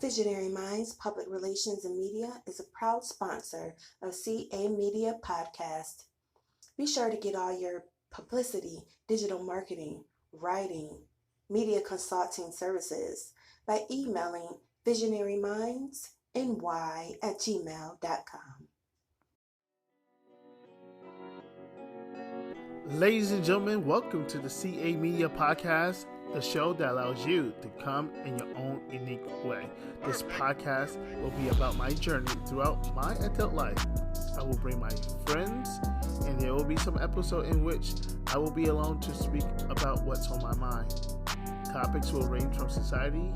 Visionary Minds Public Relations and Media is a proud sponsor of CA Media Podcast. Be sure to get all your publicity, digital marketing, writing, media consulting services by emailing visionarymindsny@gmail.com. Ladies and gentlemen, welcome to the CA Media Podcast, the show that allows you to come in your own unique way. This podcast will be about my journey throughout my adult life. I will bring my friends, and there will be some episode in which I will be alone to speak about what's on my mind. Topics will range from society,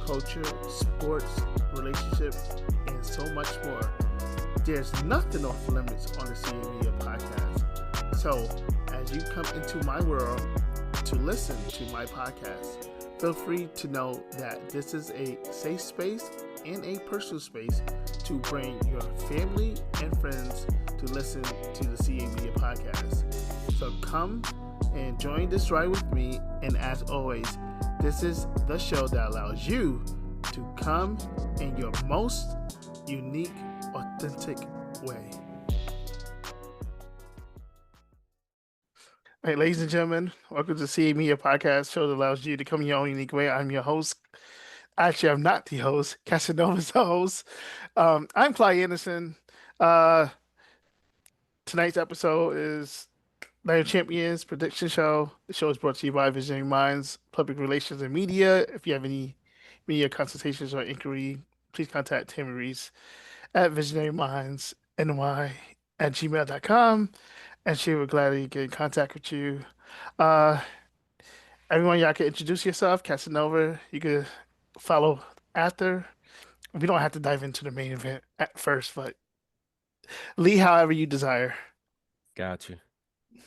culture, sports, relationships, and so much more. There's nothing off limits on the CA Media Podcast. So, as you come into my world to listen to my podcast, feel free to know that this is a safe space and a personal space to bring your family and friends to listen to the CA Media Podcast. So come and join this ride with me, and as always, this is the show that allows you to come in your most unique, authentic way. Hey, ladies and gentlemen, welcome to CA Media Podcast, show that allows you to come in your own unique way. I'm your host. Actually, I'm not the host. Casanova's the host. I'm Clyde Anderson. Tonight's episode is Night of Champions Prediction Show. The show is brought to you by Visionary Minds, Public Relations and Media. If you have any media consultations or inquiry, please contact Tammy Reese at visionarymindsny@gmail.com. And she would gladly get in contact with you. Everyone, y'all can introduce yourself. Casanova, you could follow after. We don't have to dive into the main event at first, but Lee, however you desire. Got you.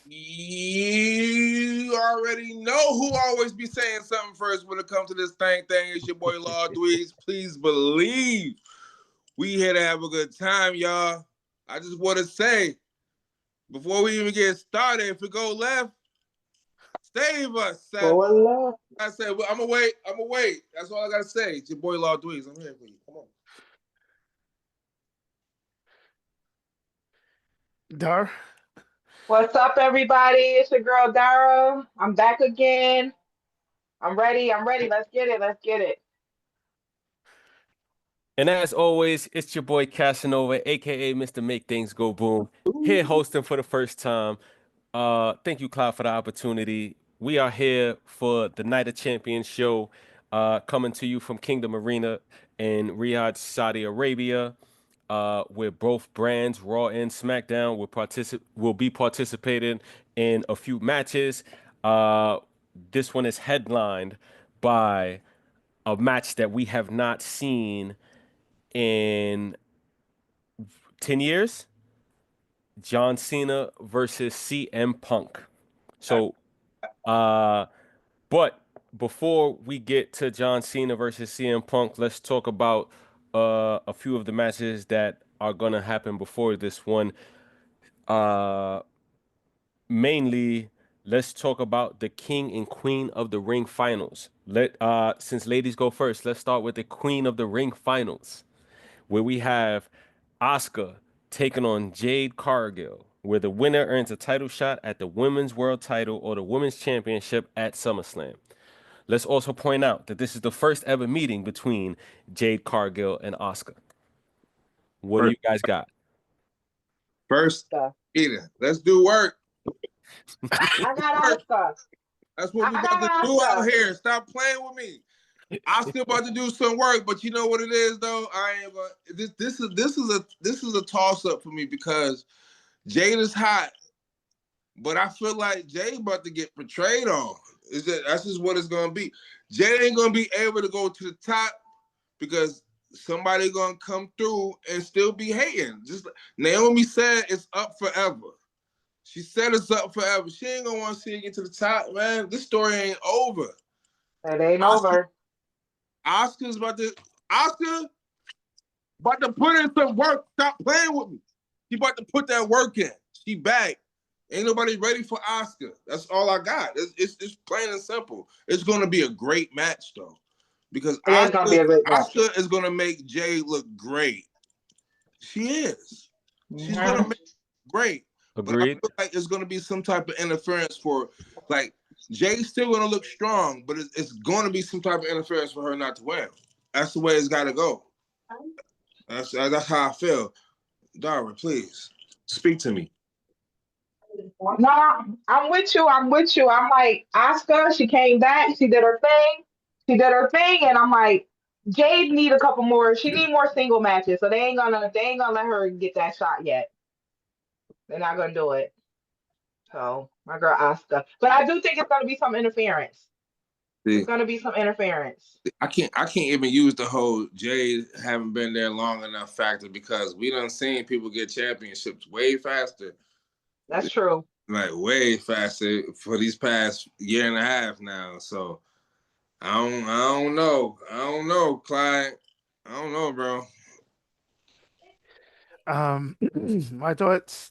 You already know who always be saying something first when it comes to this thing. It's your boy Law Dweez. Please believe we here to have a good time, y'all. I just want to say, before we even get started, if we go left, save us. I said, well, I'm gonna wait. That's all I gotta say. It's your boy Law Dweez. I'm here for you. Come on. Dar. What's up, everybody? It's your girl Dara. I'm back again. I'm ready. Let's get it. And as always, it's your boy Casanova, aka Mr. Make Things Go Boom, here hosting for the first time. Thank you, Cloud, for the opportunity. We are here for the Night of Champions show, coming to you from Kingdom Arena in Riyadh, Saudi Arabia. Where both brands, Raw and SmackDown, will be participating in a few matches. This one is headlined by a match that we have not seen in 10 years. John Cena versus CM Punk. So, but before we get to John Cena versus CM Punk, let's talk about a few of the matches that are going to happen before this one. Mainly, let's talk about the King and Queen of the Ring finals. Since ladies go first, let's start with the Queen of the Ring finals, where we have Asuka taking on Jade Cargill, where the winner earns a title shot at the Women's World Title or the Women's Championship at SummerSlam. Let's also point out that this is the first ever meeting between Jade Cargill and Asuka. What do you guys got? First meeting. Let's do work. I got Asuka. That's what we about to do out here. Stop playing with me. I'm still about to do some work, but you know what it is though. I ain't gonna. This is a toss up for me because Jade is hot, but I feel like Jade about to get portrayed on. That's just what it's gonna be. Jade ain't gonna be able to go to the top because somebody gonna come through and still be hating. Just like Naomi said, it's up forever. She said it's up forever. She ain't gonna want to see it get to the top, man. This story ain't over. It ain't over. Oscar's about to put in some work. Stop playing with me. She about to put that work in. She back. Ain't nobody ready for Oscar. That's all I got. It's plain and simple. It's gonna be a great match though. because Yeah, it's gonna be a great match. Asuka is gonna make Jade look great. She is. She's gonna make it great. Agreed. But I feel like it's gonna be some type of interference for like Jade's still gonna look strong, but it's gonna be some type of interference for her not to win. That's the way it's gotta go. That's how I feel. Darwin, please speak to me. No, I'm with you. I'm with you. I'm like, Asuka, she came back, she did her thing. She did her thing, and I'm like, Jade need a couple more. She need more single matches. So they ain't gonna let her get that shot yet. They're not gonna do it. So my girl Asuka. But I do think it's gonna be some interference. See, It's gonna be some interference. I can't even use the whole Jade haven't been there long enough factor because we done seen people get championships way faster. That's true. Like way faster for these past year and a half now. So I don't know. I don't know, Clyde. I don't know, bro. My thoughts.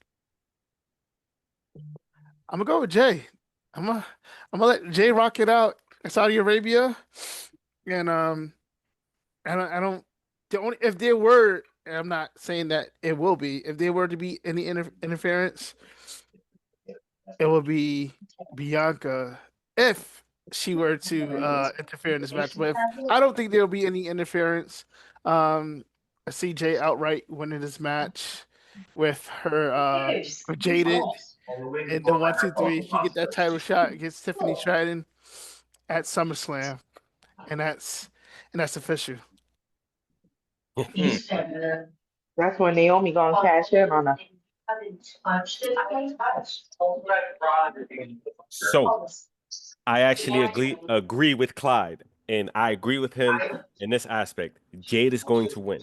I'm gonna go with Jay. I'm gonna let Jay rock it out in Saudi Arabia, and I don't. The only if there were, and I'm not saying that it will be. If there were to be any interference, it will be Bianca if she were to interfere in this match. But I don't think there will be any interference. I see Jay outright winning this match with her with Jaded in the 1, 2, 3. She get that title shot against Tiffany Stratton at SummerSlam, and that's official. That's when Naomi gonna cash in on her. So I actually agree with Clyde, and I agree with him in this aspect. Jade is going to win.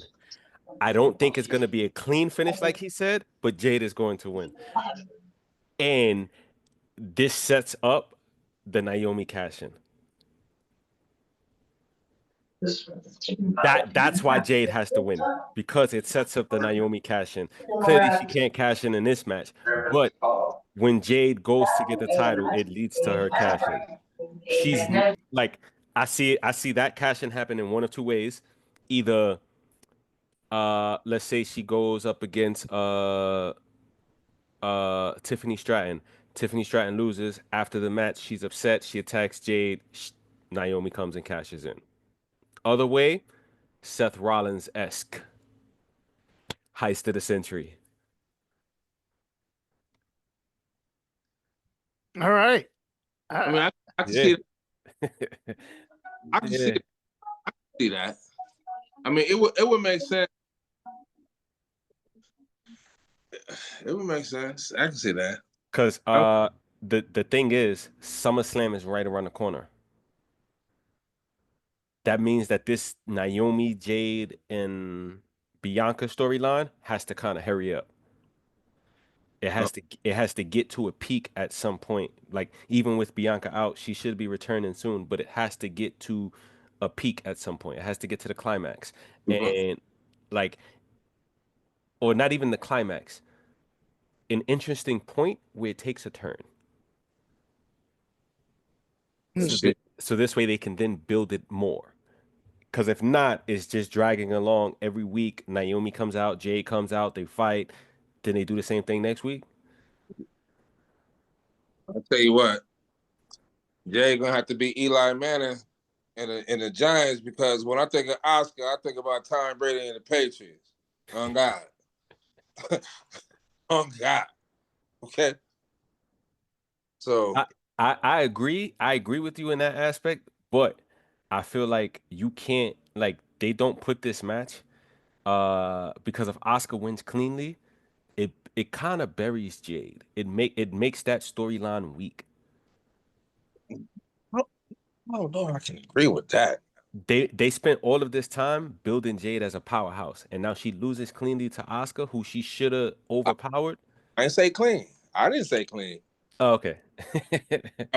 I don't think it's going to be a clean finish like he said, but Jade is going to win. And this sets up the Naomi cash-in. That's why Jade has to win, because it sets up the Naomi cash-in. Clearly, she can't cash in this match, but when Jade goes to get the title, it leads to her cash-in. She's like, I see that cash-in happen in one of two ways. Either let's say she goes up against Tiffany Stratton. Tiffany Stratton loses. After the match, she's upset. She attacks Jade. Naomi comes and cashes in. Other way, Seth Rollins-esque. Heist of the century. All right. I mean, I can see Yeah. I can see that. I mean, it would make sense. It would make sense. I can see that. Because the thing is, SummerSlam is right around the corner. That means that this Naomi, Jade, and Bianca storyline has to kind of hurry up. It has to get to a peak at some point. Like even with Bianca out, she should be returning soon, but it has to get to a peak at some point. It has to get to the climax. And like, or not even the climax. An interesting point where it takes a turn. So this way they can then build it more. Because if not, it's just dragging along every week. Naomi comes out, Jade comes out, they fight. Then they do the same thing next week. I'll tell you what, Jay gonna have to be Eli Manning in the Giants, because when I think of Oscar, I think about Tom Brady and the Patriots. On God. On God. Okay. So I agree. I agree with you in that aspect, but I feel like you can't, like, they don't put this match because if Oscar wins cleanly, it kind of buries Jade. It makes that storyline weak. I don't know. I can agree with that. They spent all of this time building Jade as a powerhouse, and now she loses cleanly to Oscar, who she should have overpowered. I didn't say clean. I didn't say clean. Oh, okay.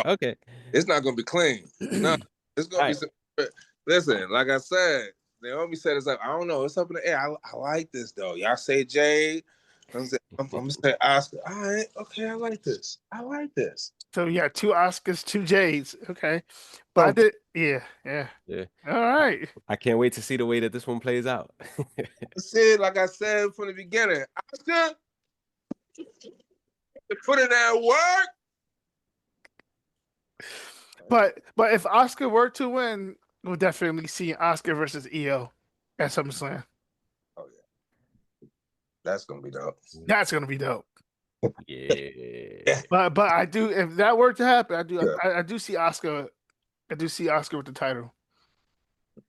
Okay. It's not gonna be clean. No, it's gonna be some. Listen, like I said, Naomi said it's like, I don't know, it's up in the air. I like this though. Y'all say Jade. I'm gonna say Oscar. All right, okay, I like this. I like this. So you got 2 Oscars, 2 Jades. Okay. But I did, yeah. Yeah. All right. I can't wait to see the way that this one plays out. Like I said from the beginning, Oscar, to put in that work. But if Oscar were to win, we'll definitely see Oscar versus EO at SummerSlam. Oh yeah, that's gonna be dope. That's gonna be dope. Yeah. But I do, if that were to happen, I do see Oscar. I do see Oscar with the title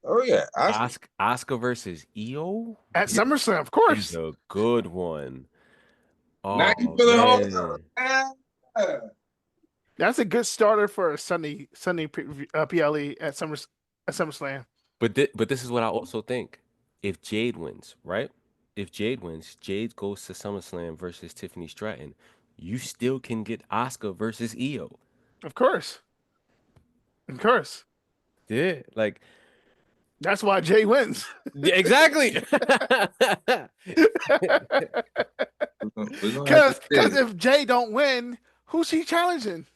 Oh yeah, Oscar. Oscar versus EO at SummerSlam, of is course. a good one. Now Oh you feeling man. home. That's a good starter for a Sunday PLE at SummerSlam. But this is what I also think. If Jade wins, right? If Jade wins, Jade goes to SummerSlam versus Tiffany Stratton. You still can get Oscar versus EO. Of course. Yeah, like That's why Jay wins. yeah, exactly. Because if Jay don't win, who's he challenging?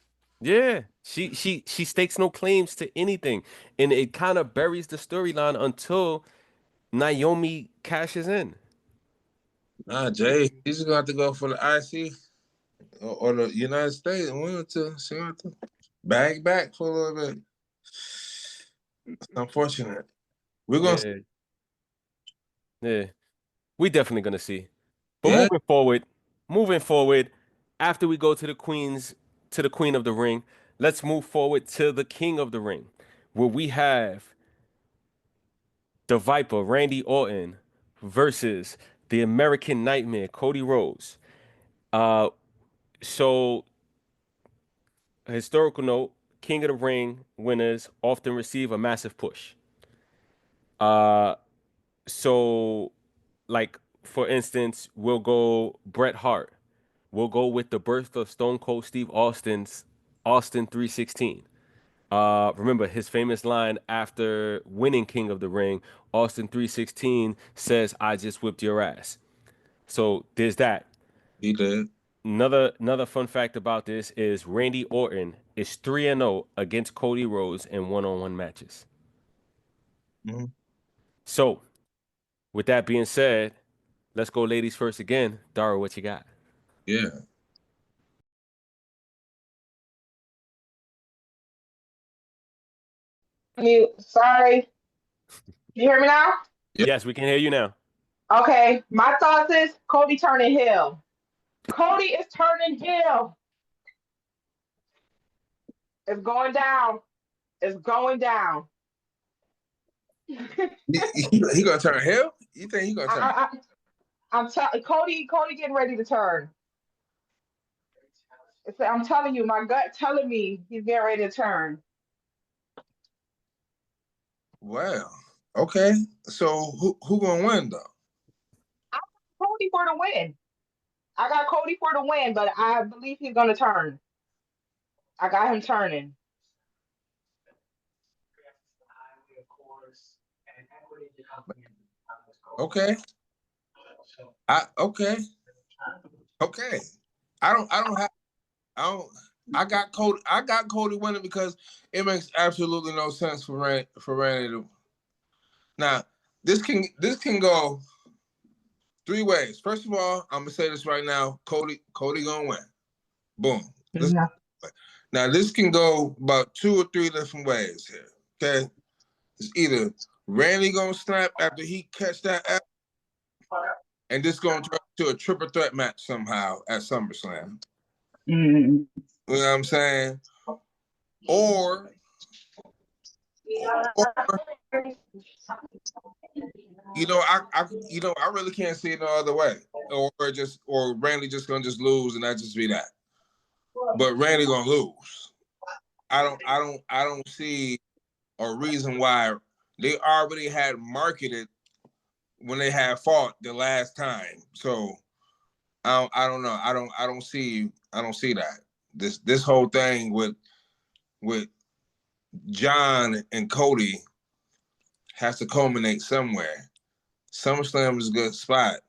Yeah, she stakes no claims to anything, and it kind of buries the storyline until Naomi cashes in. Nah, Jay, he's gonna have to go for the IC or the United States and win it to bag back for a little bit. It's unfortunate. We're gonna Yeah, we definitely gonna see. But Yeah. moving forward, after we go to the Queen of the Ring, let's move forward to the King of the Ring, where we have the Viper, Randy Orton, versus the American Nightmare, Cody Rhodes. So a historical note, King of the Ring winners often receive a massive push. So like for instance, we'll go Bret Hart. We'll go with the birth of Stone Cold Steve Austin's Austin 316. Remember his famous line after winning King of the Ring, Austin 316 says, "I just whipped your ass." So there's that. He did. Another fun fact about this is Randy Orton is 3-0 against Cody Rhodes in one-on-one matches. Mhm. So, with that being said, let's go ladies first again. Dara, what you got? Yeah. Sorry. You hear me now? Yep. Yes, we can hear you now. Okay. My thoughts is Cody turning heel. Cody is turning heel. It's going down. It's going down. He gonna turn heel? You think he gonna turn? I'm telling Cody getting ready to turn. I'm telling you, my gut telling me he's getting ready to turn. Wow. Okay. So who gonna win though? I got Cody for the win. I got Cody for the win, but I believe he's gonna turn. I got him turning. Okay. Okay. Okay. I got Cody winning because it makes absolutely no sense for Randy to. Now, this can go 3 ways. First of all, I'm gonna say this right now. Cody gonna win. Boom. Yeah. Now this can go about 2 or 3 different ways here. Okay. It's either Randy gonna snap after he catch that F, and this gonna turn to a triple threat match somehow at SummerSlam. Mm-hmm. You know what I'm saying? Or I really can't see it no other way. Or Randy just gonna lose and that just be that. But Randy gonna lose. I don't see a reason why. They already had marketed when they had fought the last time. So I don't know. I don't see that. This whole thing with John and Cody has to culminate somewhere. SummerSlam is a good spot.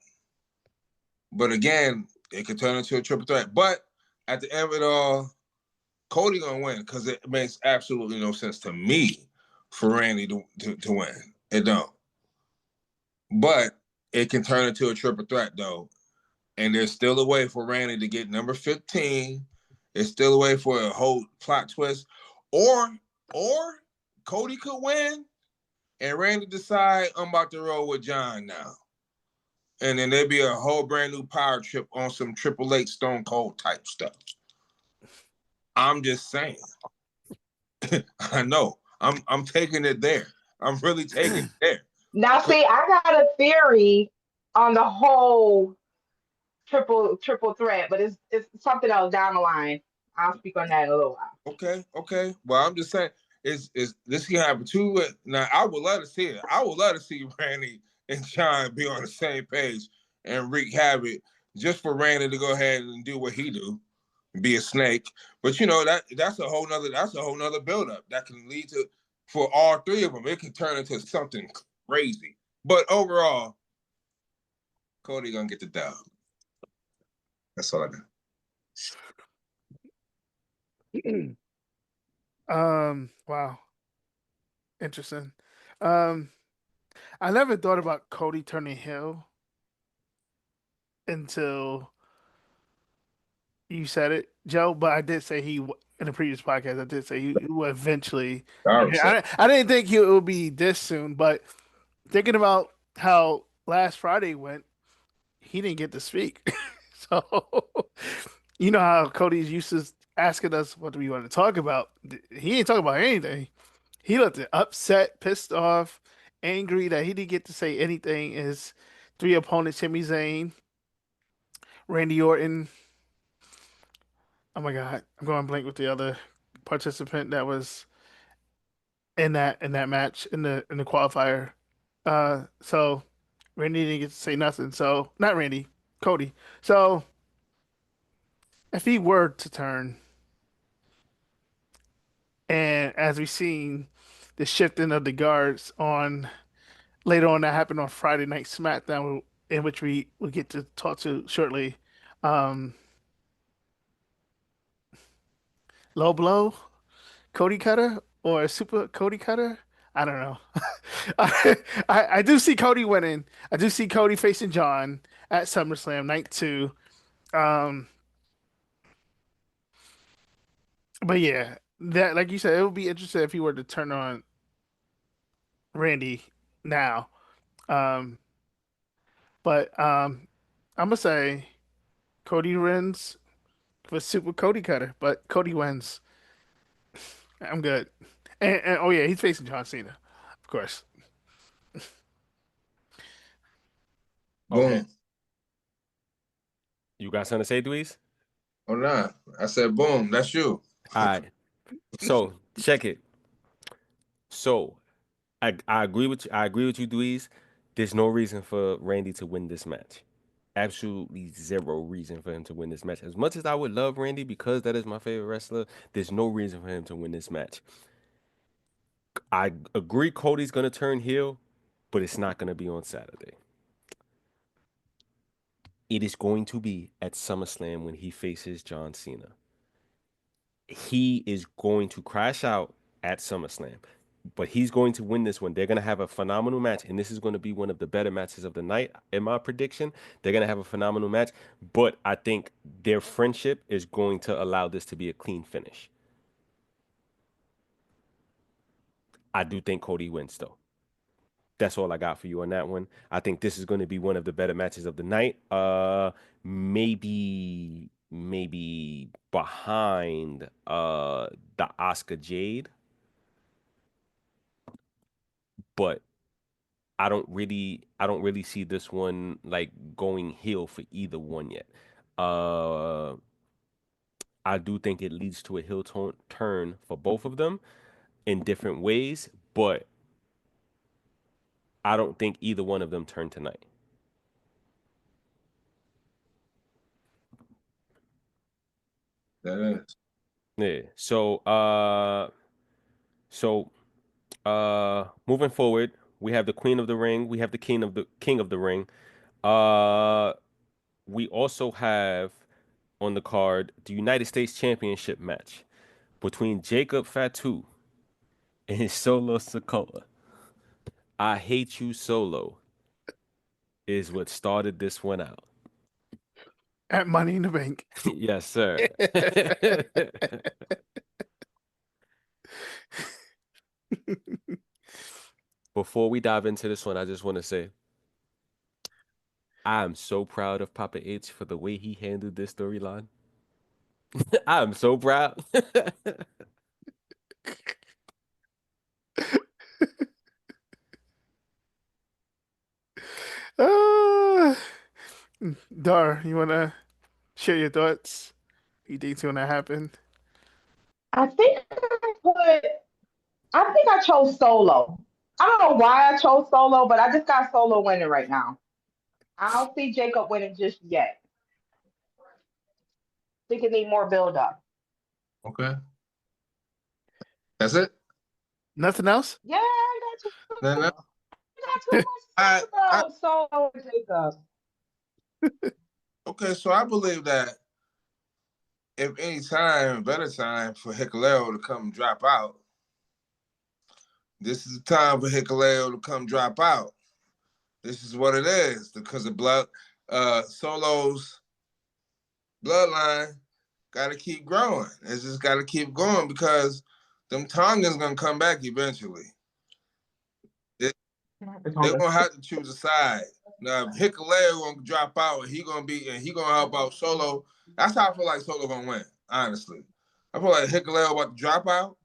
But again, it could turn into a triple threat. But at the end of it all, Cody gonna win because it makes absolutely no sense to me for Randy to win. It don't. But it can turn into a triple threat though. And there's still a way for Randy to get number 15. There's still a way for a whole plot twist. Or Cody could win and Randy decide I'm about to roll with John now. And then there'd be a whole brand new power trip on some Triple H Stone Cold type stuff. I'm just saying. I know. I'm taking it there. I'm really taking it there. Now, see, I got a theory on the whole triple threat, but it's something else down the line. I'll speak on that in a little while. Okay. Well, I'm just saying, is this can happen too? Now, I would love to see it. I would love to see Randy and John be on the same page and wreak havoc, just for Randy to go ahead and do what he do, be a snake. But you know that's a whole nother build up that can lead to, for all three of them, it can turn into something crazy. But overall, Cody gonna get the dub. That's all I got. Wow. Interesting. I never thought about Cody turning heel until you said it, Joe. But I did say in the previous podcast. I did say he would eventually. I didn't think it would be this soon, but thinking about how last Friday went, he didn't get to speak. So you know how Cody's used to asking us what do we want to talk about. He ain't talking about anything. He looked upset, pissed off, angry that he didn't get to say anything. His three opponents, Sami Zayn, Randy Orton. Oh my God, I'm going blank with the other participant that was in that match in the qualifier. So Randy didn't get to say nothing. So not Randy, Cody. So if he were to turn, and as we've seen the shifting of the guards on later on that happened on Friday Night SmackDown, in which we will get to talk to shortly. Low blow, Cody Cutter, or Super Cody Cutter? I don't know. I do see Cody winning. I do see Cody facing John at SummerSlam Night 2. But yeah, that like you said, it would be interesting if he were to turn on Randy now. Um, but I'm gonna say Cody wins for Super Cody Cutter, but Cody wins. I'm good. And oh yeah, he's facing John Cena, of course. Okay. Boom. You got something to say, Dweez? Oh nah. I said boom, that's you. All right. So check it. So I agree with you. I agree with you, Dweez. There's no reason for Randy to win this match. Absolutely zero reason for him to win this match. As much as I would love Randy because that is my favorite wrestler, there's no reason for him to win this match. I agree Cody's going to turn heel, but it's not going to be on Saturday. It is going to be at SummerSlam when he faces John Cena. He is going to crash out at SummerSlam, but he's going to win this one. They're going to have a phenomenal match, and this is going to be one of the better matches of the night, in my prediction. They're going to have a phenomenal match, but I think their friendship is going to allow this to be a clean finish. I do think Cody wins, though. That's all I got for you on that one. I think this is going to be one of the better matches of the night. Maybe behind the Oscar Jade. But I don't really see this one like going heel for either one yet. I do think it leads to a heel turn for both of them in different ways, but I don't think either one of them turn tonight. That is. Yeah. Moving forward, we have the Queen of the Ring, we have the King of the Ring. We also have on the card the United States Championship match. between Jacob Fatu and his Solo Sikoa. I hate you, Solo, is what started this one out. At Money in the Bank. Yes, sir. Before we dive into this one, I just want to say I am so proud of Papa H for the way he handled this storyline. I am so proud. Dar, you want to share your thoughts? You think it's going to happen? I think I chose Solo. I don't know why I chose Solo, but I just got Solo winning right now. I don't see Jacob winning just yet. Think it need more build up. Okay. That's it? Nothing else? Yeah, I got too Then much. I got too much Solo and Jacob. Okay, so I believe that if any time, better time for Hikuleo to come drop out, this is the time for Hikuleo to come drop out. This is what it is because of Solo's bloodline got to keep growing. It's just got to keep going because them Tongans gonna come back eventually. They're gonna have to choose a side. Now, if Hikuleo gonna drop out, and he gonna help out Solo. That's how I feel like Solo gonna win. Honestly, I feel like Hikuleo about to drop out.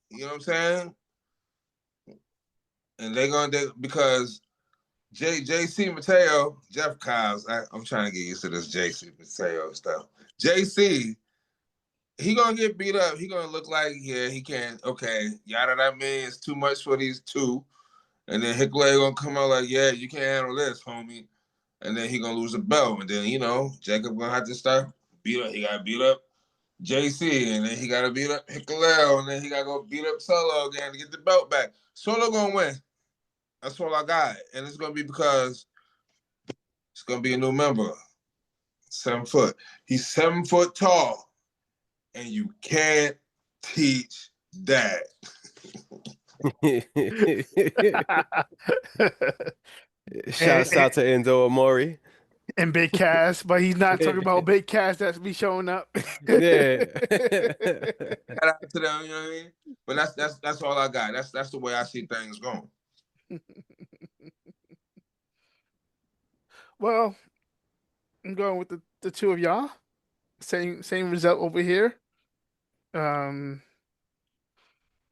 You know what I'm saying? And because JC Mateo, Jeff Kyles, I'm trying to get used to this JC Mateo stuff. JC, he gonna get beat up. He gonna look like, yeah, he can't. Okay, yada that means too much for these two. And then Hikuleo gonna come out like, yeah, you can't handle this, homie. And then he gonna lose the belt. And then, Jacob gonna have to start beat up. He gotta beat up JC, and then he gotta beat up Hikuleo, and then he gotta go beat up Solo again to get the belt back. Solo gonna win. That's all I got. And it's gonna be because it's gonna be a new member. 7 foot. He's 7 foot tall. And you can't teach that. Shouts out to Enzo Amore. And Big Cass, but he's not talking about Big Cass that's be showing up. Yeah. Shout out to them, you know what I mean? But that's all I got. That's the way I see things going. Well, I'm going with the two of y'all. Same result over here.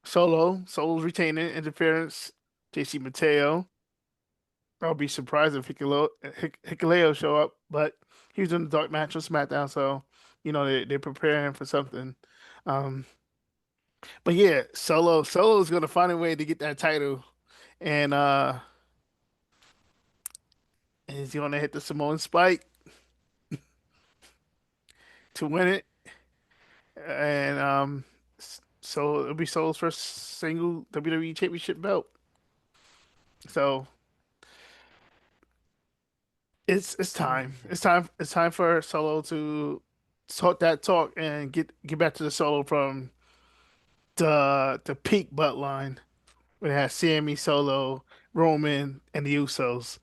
Solo's retaining interference. JC Mateo. I'll be surprised if Hikuleo show up, but he was in the dark match on SmackDown, so they're preparing for something. But yeah, Solo's gonna find a way to get that title, and he's gonna hit the Samoan Spike to win it, and so it'll be Solo's first single WWE Championship belt. So it's time. It's time for Solo to talk that talk and get back to the Solo from the peak butt line when it has Sammy, Solo, Roman, and the Usos.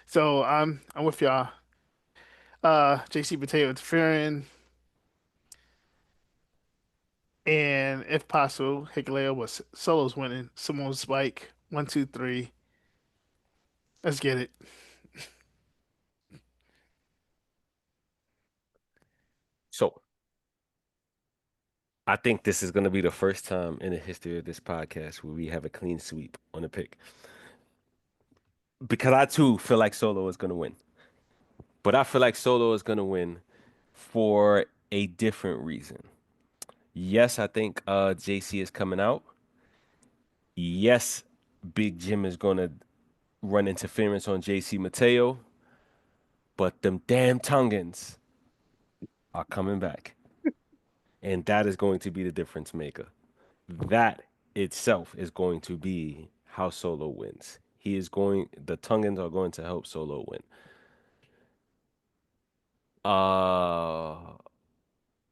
So I'm with y'all. JC Mateo interfering, and if possible, Hikuleo was Solo's winning. Samoan Spike 1, 2, 3. Let's get it. So I think this is going to be the first time in the history of this podcast where we have a clean sweep on the pick. Because I too feel like Solo is going to win. But I feel like Solo is going to win for a different reason. Yes, I think JC is coming out. Yes, Big Jim is going to run interference on JC Mateo. But them damn Tongans are coming back. And that is going to be the difference maker. That itself is going to be how Solo wins. The Tongans are going to help Solo win.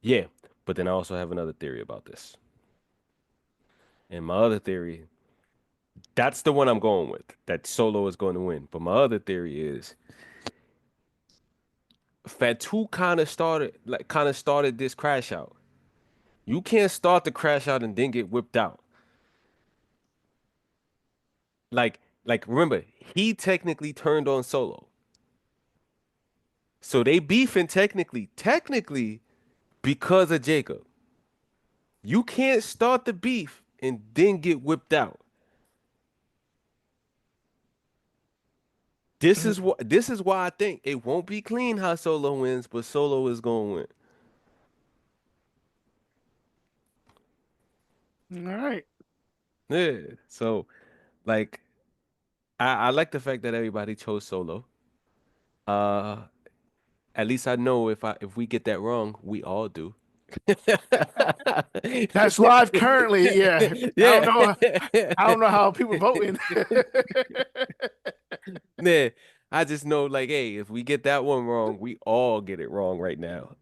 Yeah. But then I also have another theory about this. And my other theory, that's the one I'm going with, that Solo is going to win. But my other theory is Fatu kind of started this crash out. You can't start the crash out and then get whipped out. Like remember, he technically turned on Solo. So they beefing technically because of Jacob. You can't start the beef and then get whipped out. This is why I think it won't be clean how Solo wins, but Solo is gonna All win. right. Yeah. So like I like the fact that everybody chose Solo. At least I know if we get that wrong, we all do. That's live currently. Yeah. Yeah. I don't know how people voting. Yeah. I just know, like, hey, if we get that one wrong, we all get it wrong right now.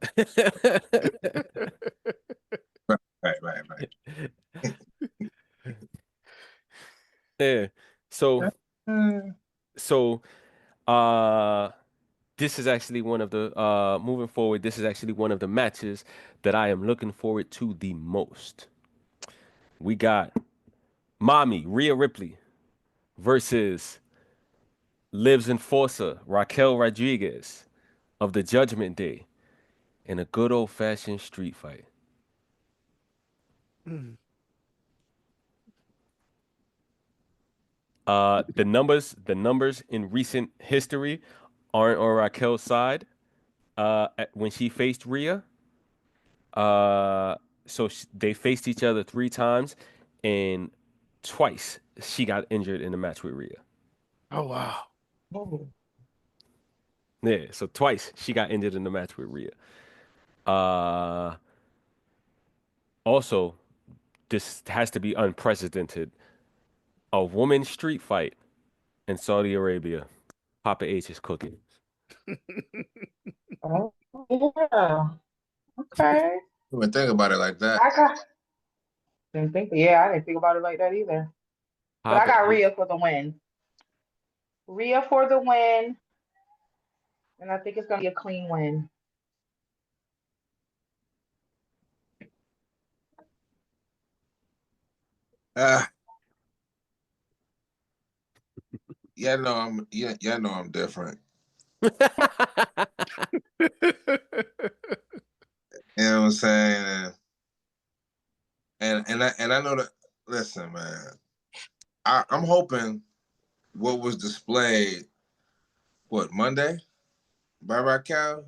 Right. Yeah. So this is actually one of the moving forward, this is actually one of the matches that I am looking forward to the most. We got Mommy Rhea Ripley versus Liv's Enforcer Raquel Rodriguez of the Judgment Day in a good old-fashioned street fight. The numbers in recent history aren't on Raquel's side. When she faced Rhea, they faced each other 3 times, and twice she got injured in the match with Rhea. Oh wow. Yeah, so twice she got injured in the match with Rhea. Also, this has to be unprecedented. A woman's street fight in Saudi Arabia. Papa H is cooking. Oh, yeah. Okay. You would think about it like that. I didn't think about it like that either. But I got Rhea for the win. Rhea for the win. And I think it's gonna be a clean win. Yeah, know I'm different. You know what I'm saying? And I know that. Listen, man, I'm hoping what was displayed, Monday by Raquel.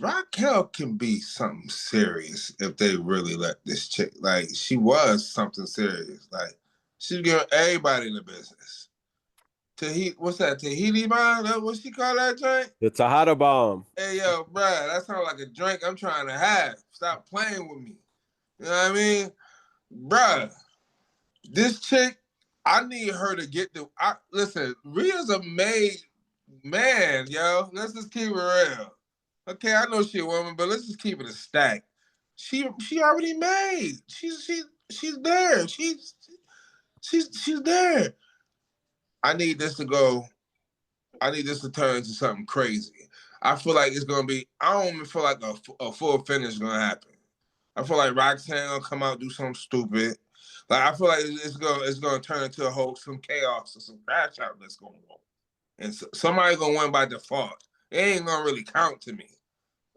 Raquel can be something serious if they really let this chick. Like, she was something serious. Like, she's giving everybody in the business. What's that? Tahiti bomb? What she call that drink? The Tejada Bomb. Hey, yo, bruh, that sounds like a drink I'm trying to have. Stop playing with me. You know what I mean? Bruh, this chick, I need her to get listen, Rhea's a made man, yo. Let's just keep it real. Okay, I know she a woman, but let's just keep it a stack. She already made. She's there. She's there. I need this to turn into something crazy. I feel like it's gonna be. I don't even feel like a full finish is gonna happen. I feel like Roxanne gonna come out and do something stupid. Like, I feel like it's gonna turn into some chaos or some crash out that's going on, and somebody's gonna win by default. It ain't gonna really count to me,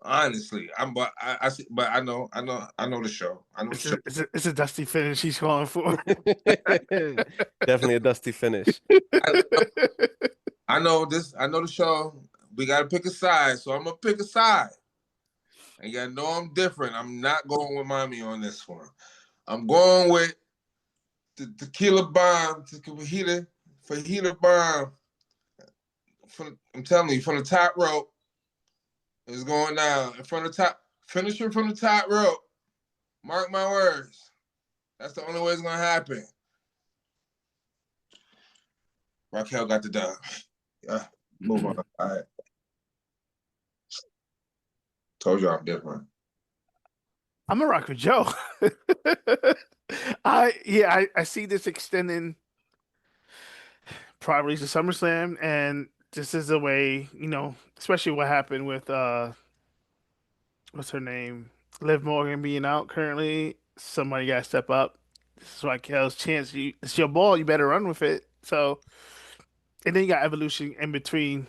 honestly. I know the show. I know the show. It's a dusty finish he's calling for. Definitely a dusty finish. I know this. I know the show. We gotta pick a side, so I'm gonna pick a side. And you know I'm different. I'm not going with Mommy on this one. I'm going with the tequila bomb, fajita bomb. I'm telling you, from the top rope, it's going down. Finisher from the top rope. Mark my words. That's the only way it's gonna happen. Raquel got the dub. Yeah, move on. All right. Told you I'm different. I'm gonna rock with Joe. I see this extending probably to SummerSlam, and this is a way, especially what happened with what's her name, Liv Morgan being out currently. Somebody got to step up. This is Raquel's chance. It's your ball. You better run with it. So, and then you got Evolution in between,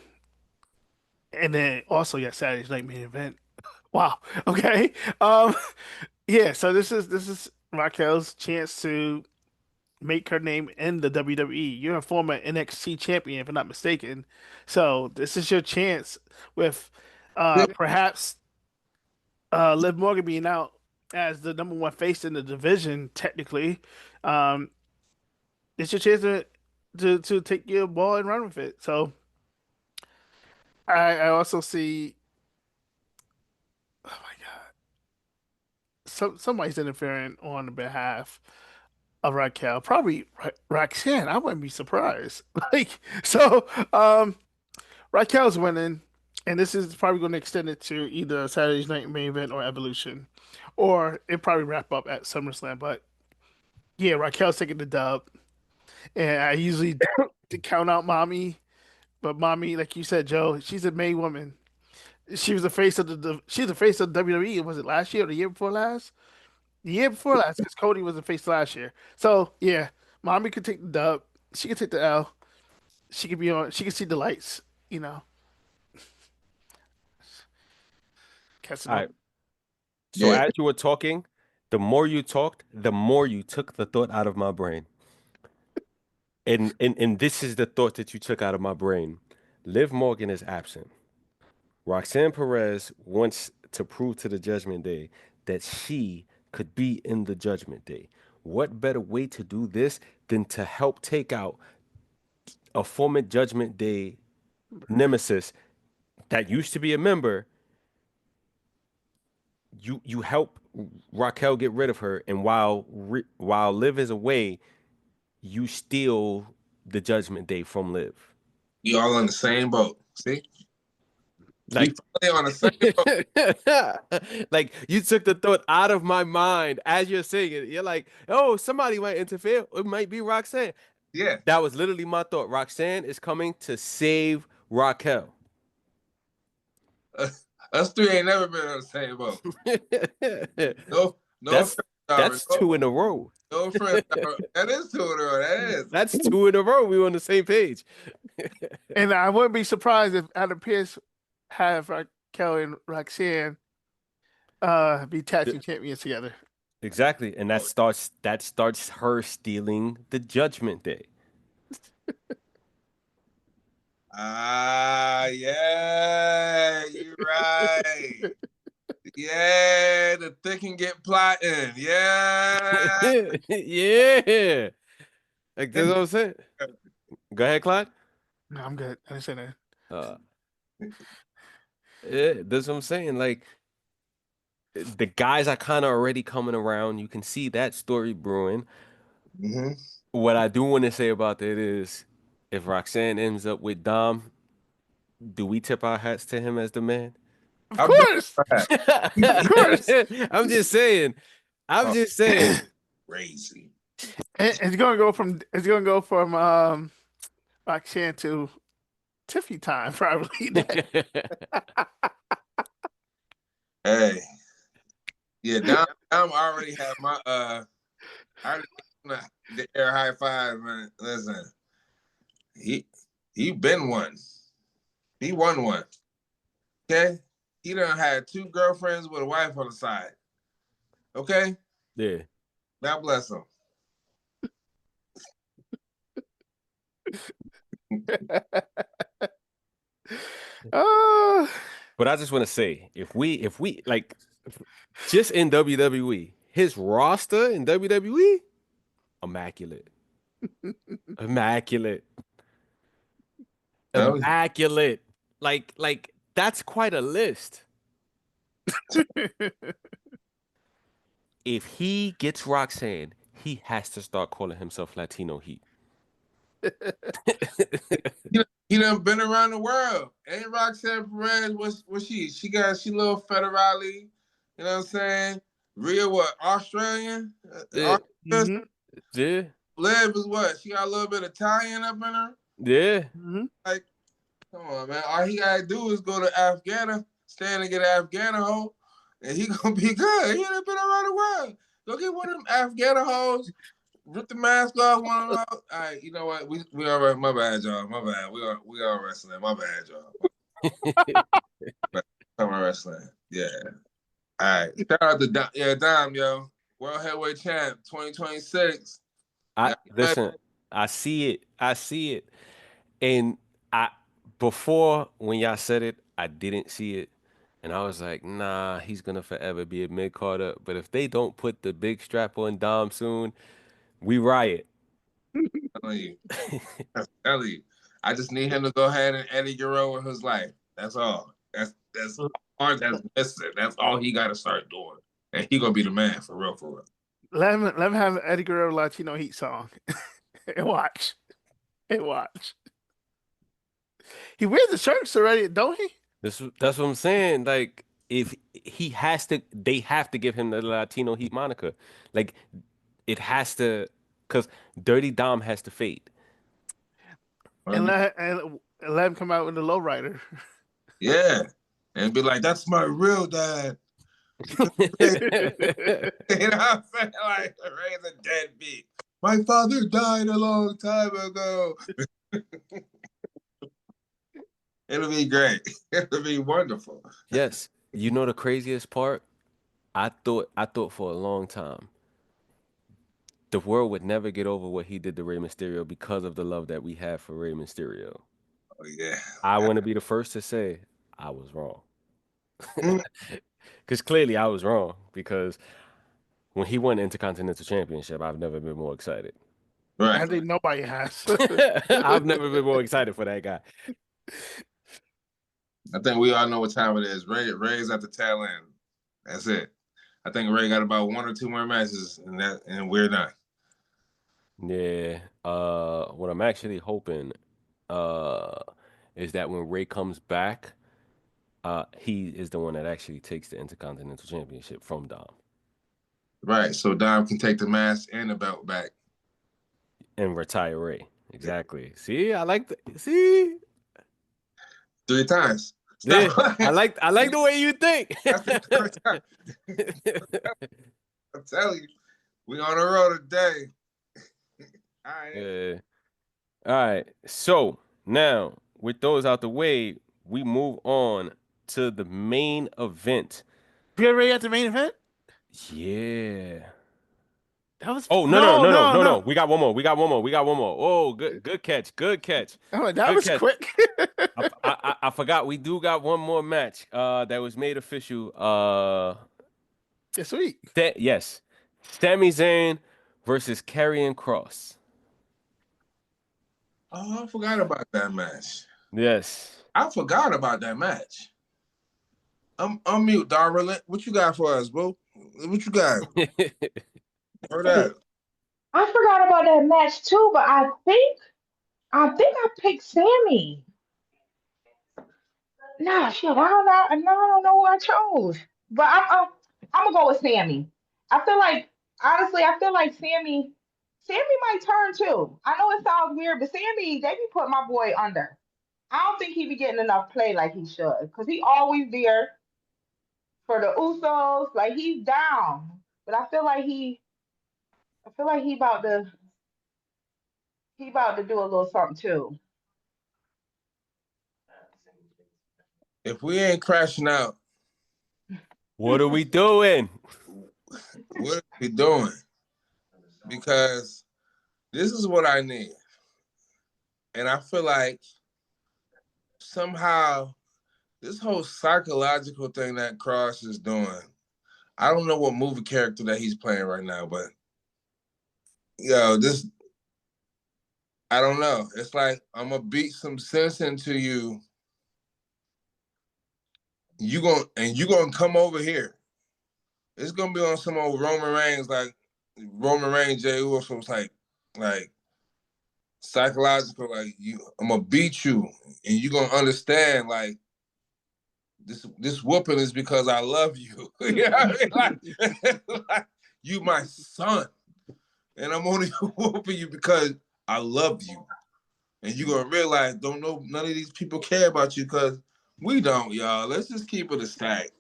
and then also you got Saturday's Night Main Event. Wow. Okay. Um. Yeah. So this is Raquel's chance to make her name in the WWE. You're a former NXT champion, if I'm not mistaken. So this is your chance with perhaps Liv Morgan being out as the number one face in the division, technically. Um, it's your chance to take your ball and run with it. So I also see, oh my God, somebody's interfering on the behalf of Raquel. Probably Roxanne. I wouldn't be surprised. Like so, Raquel's winning, and this is probably going to extend it to either Saturday's Night Main Event or Evolution, or it probably wrap up at SummerSlam. But yeah, Raquel's taking the dub, and I usually to count out Mommy, but Mommy, like you said, Joe, she's a May woman. She was the face of she's the face of WWE. Was it last year or the year before last? The year before last, because Cody was the face last year. So yeah, Mommy could take the dub. She could take the L. She could be on. She could see the lights. You know, All Casanova. right. So Yeah. as you were talking, the more you talked, the more you took the thought out of my brain. And this is the thought that you took out of my brain. Liv Morgan is absent. Roxanne Perez wants to prove to the Judgment Day that she could be in the Judgment Day. What better way to do this than to help take out a former Judgment Day nemesis that used to be a member? You help Raquel get rid of her, and while Liv is away, you steal the Judgment Day from Liv. You all on the same boat. See? Like, we on the same boat. like you took the thought out of my mind as you're saying it. You're like, oh, somebody might interfere. It might be Roxanne. Yeah. That was literally my thought. Roxanne is coming to save Raquel. Us three ain't never been on the same boat. No, that's two in a row. No friends. That is 2 in a row. That is. That's 2 in a row. We were on the same page. And I wouldn't be surprised if Adam Pearce have Raquel and Roxanne be tag team champions together. Exactly. And that starts her stealing the Judgment Day. Yeah, you're right. Yeah, the thick and get plotting. Yeah. Yeah. Like that's what I'm saying. Go ahead, Clyde. No, I'm good. I didn't say that. Yeah, that's what I'm saying. Like the guys are kind of already coming around. You can see that story brewing. Mm-hmm. What I do want to say about that is if Roxanne ends up with Dom, do we tip our hats to him as the man? Of course. Of course. I'm just saying. Crazy. It's gonna go from Roxanne to Tiffy time, probably. Hey. Yeah, Dom already have my I already the air high five, man. Listen. He been one. He won one. Okay? He done had 2 girlfriends with a wife on the side. Okay? Yeah. God bless him. But I just want to say, if we like just in WWE, his roster in WWE, immaculate. Immaculate. Immaculate. Like that's quite a list. If he gets Roxanne, he has to start calling himself Latino Heat. He done been around the world. Ain't Roxanne Perez? What's she? She little federale. You know what I'm saying? Rhea, what, Australian? Yeah. Mm-hmm. Yeah. Liv is what? She got a little bit of Italian up in her? Yeah. Mm-hmm. Like, come on, man. All he gotta do is go to Afghanistan, stand and get an Afghana hoe, and he gonna be good. He done been around the world. Go get one of them Afghana hoes, rip the mask off, one of them out. All right, you know what? We all right. My bad, y'all. My bad. We all wrestling. My bad, y'all. Come on, wrestling. Yeah. All right. Shout out to Dom, yo. World Heavyweight Champ 2026. Listen, I see it. I see it. And I before when y'all said it, I didn't see it. And I was like, nah, he's gonna forever be a mid-carder. But if they don't put the big strap on Dom soon, we riot. I'm telling you. I'm telling you. I just need him to go ahead and Eddie Guerrero in his life. That's all. That's all that's missing. That's all he gotta start doing. And he gonna be the man for real, for real. Let him have an Eddie Guerrero Latino Heat song. And watch. And watch. He wears the shirts already, don't he? That's what I'm saying. Like, if he has to, they have to give him the Latino Heat moniker. Like, it has to, because Dirty Dom has to fade. And let him come out with the lowrider. Yeah. And be like, that's my real dad. You know what I'm saying? Like, Ray's a deadbeat. My father died a long time ago. It'll be great. It'll be wonderful. Yes. You know the craziest part? I thought for a long time the world would never get over what he did to Rey Mysterio because of the love that we have for Rey Mysterio. Oh, yeah. I want to be the first to say I was wrong. Mm. Because clearly I was wrong. Because when he won the Intercontinental Championship, I've never been more excited. I Right. think nobody has. I've never been more excited for that guy. I think we all know what time it is. Ray's at the tail end. That's it. I think Ray got about 1 or 2 more matches, and we're done. Yeah. What I'm actually hoping is that when Ray comes back, he is the one that actually takes the Intercontinental Championship from Dom. Right. So Dom can take the mask and the belt back. And retire Ray. Exactly. See, I like the see. 3 times. Yeah, Stop. I like the way you think. That's the 3rd time. I'm telling you, we on the road today. All right. Yeah. All right. So now, with those out the way, we move on to the main event. You already at the main event? Yeah. That was Oh, no. We got one more. Oh, good catch. Oh, that Good was catch. quick. I forgot we do got one more match that was made official. Yeah, sweet. Yes. Sami Zayn versus Karrion Kross. Oh, I forgot about that match. Yes. I forgot about that match. I'm mute, darling. What you got for us, bro? What you got? Heard that. I forgot about that match too, but I think I picked Sammy. Nah, shit, I don't know. I don't know who I chose, but I'm gonna go with Sammy. I feel like honestly, I feel like Sammy might turn too. I know it sounds weird, but Sammy, they be putting my boy under. I don't think he be getting enough play like he should, because he always there for the Usos. Like he's down, but I feel like he about to do a little something too. If we ain't crashing out, What are we doing? what are we doing? Because this is what I need. And I feel like somehow this whole psychological thing that Cross is doing, I don't know what movie character that he's playing right now, but this, I don't know. It's like, I'm going to beat some sense into you. You're going to come over here. It's going to be on some old Roman Reigns, like Roman Reigns, Jey Uso's like psychological, like I'm going to beat you and you're going to understand, like, this whooping is because I love you. You know what I mean? Like, you my son. And I'm only whooping you because I love you. And you're gonna realize none of these people care about you because we don't, y'all. Let's just keep it a stack.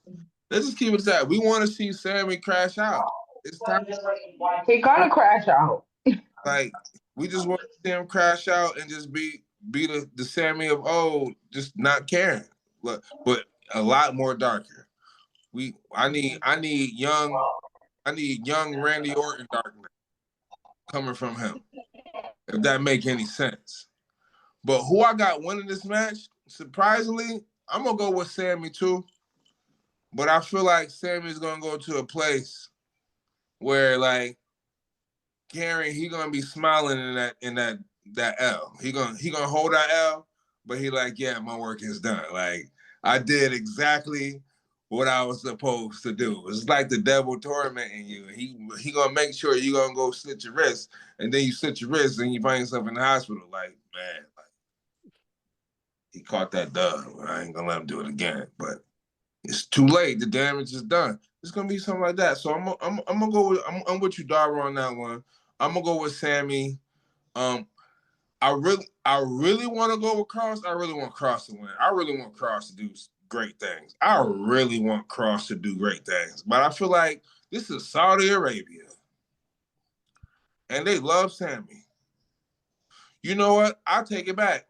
Let's just keep it a stack. We want to see Sammy crash out. It's time. He gonna crash out. Like, we just want to see him crash out and just be the Sammy of old, just not caring. But a lot more darker. I need young Randy Orton darkness coming from him. If that make any sense. But who I got winning this match, surprisingly, I'm gonna go with Sammy too. But I feel like Sammy's gonna go to a place where, like, Gary, he gonna be smiling in that L. He gonna hold that L, but he like, yeah, my work is done. Like, I did exactly what I was supposed to do. It's like the devil tormenting you. He gonna make sure you gonna go slit your wrist, and then you slit your wrist and you find yourself in the hospital. Like, man, like, he caught that dub. I ain't gonna let him do it again. But it's too late. The damage is done. It's gonna be something like that. So I'm gonna go with I'm with you, Dara, on that one. I'm gonna go with Sammy. I really want to go with Cross. I really want Cross to win. I really want Cross to do great things. I really want Cross to do great things. But I feel like this is Saudi Arabia, and they love Sammy. You know what? I'll take it back.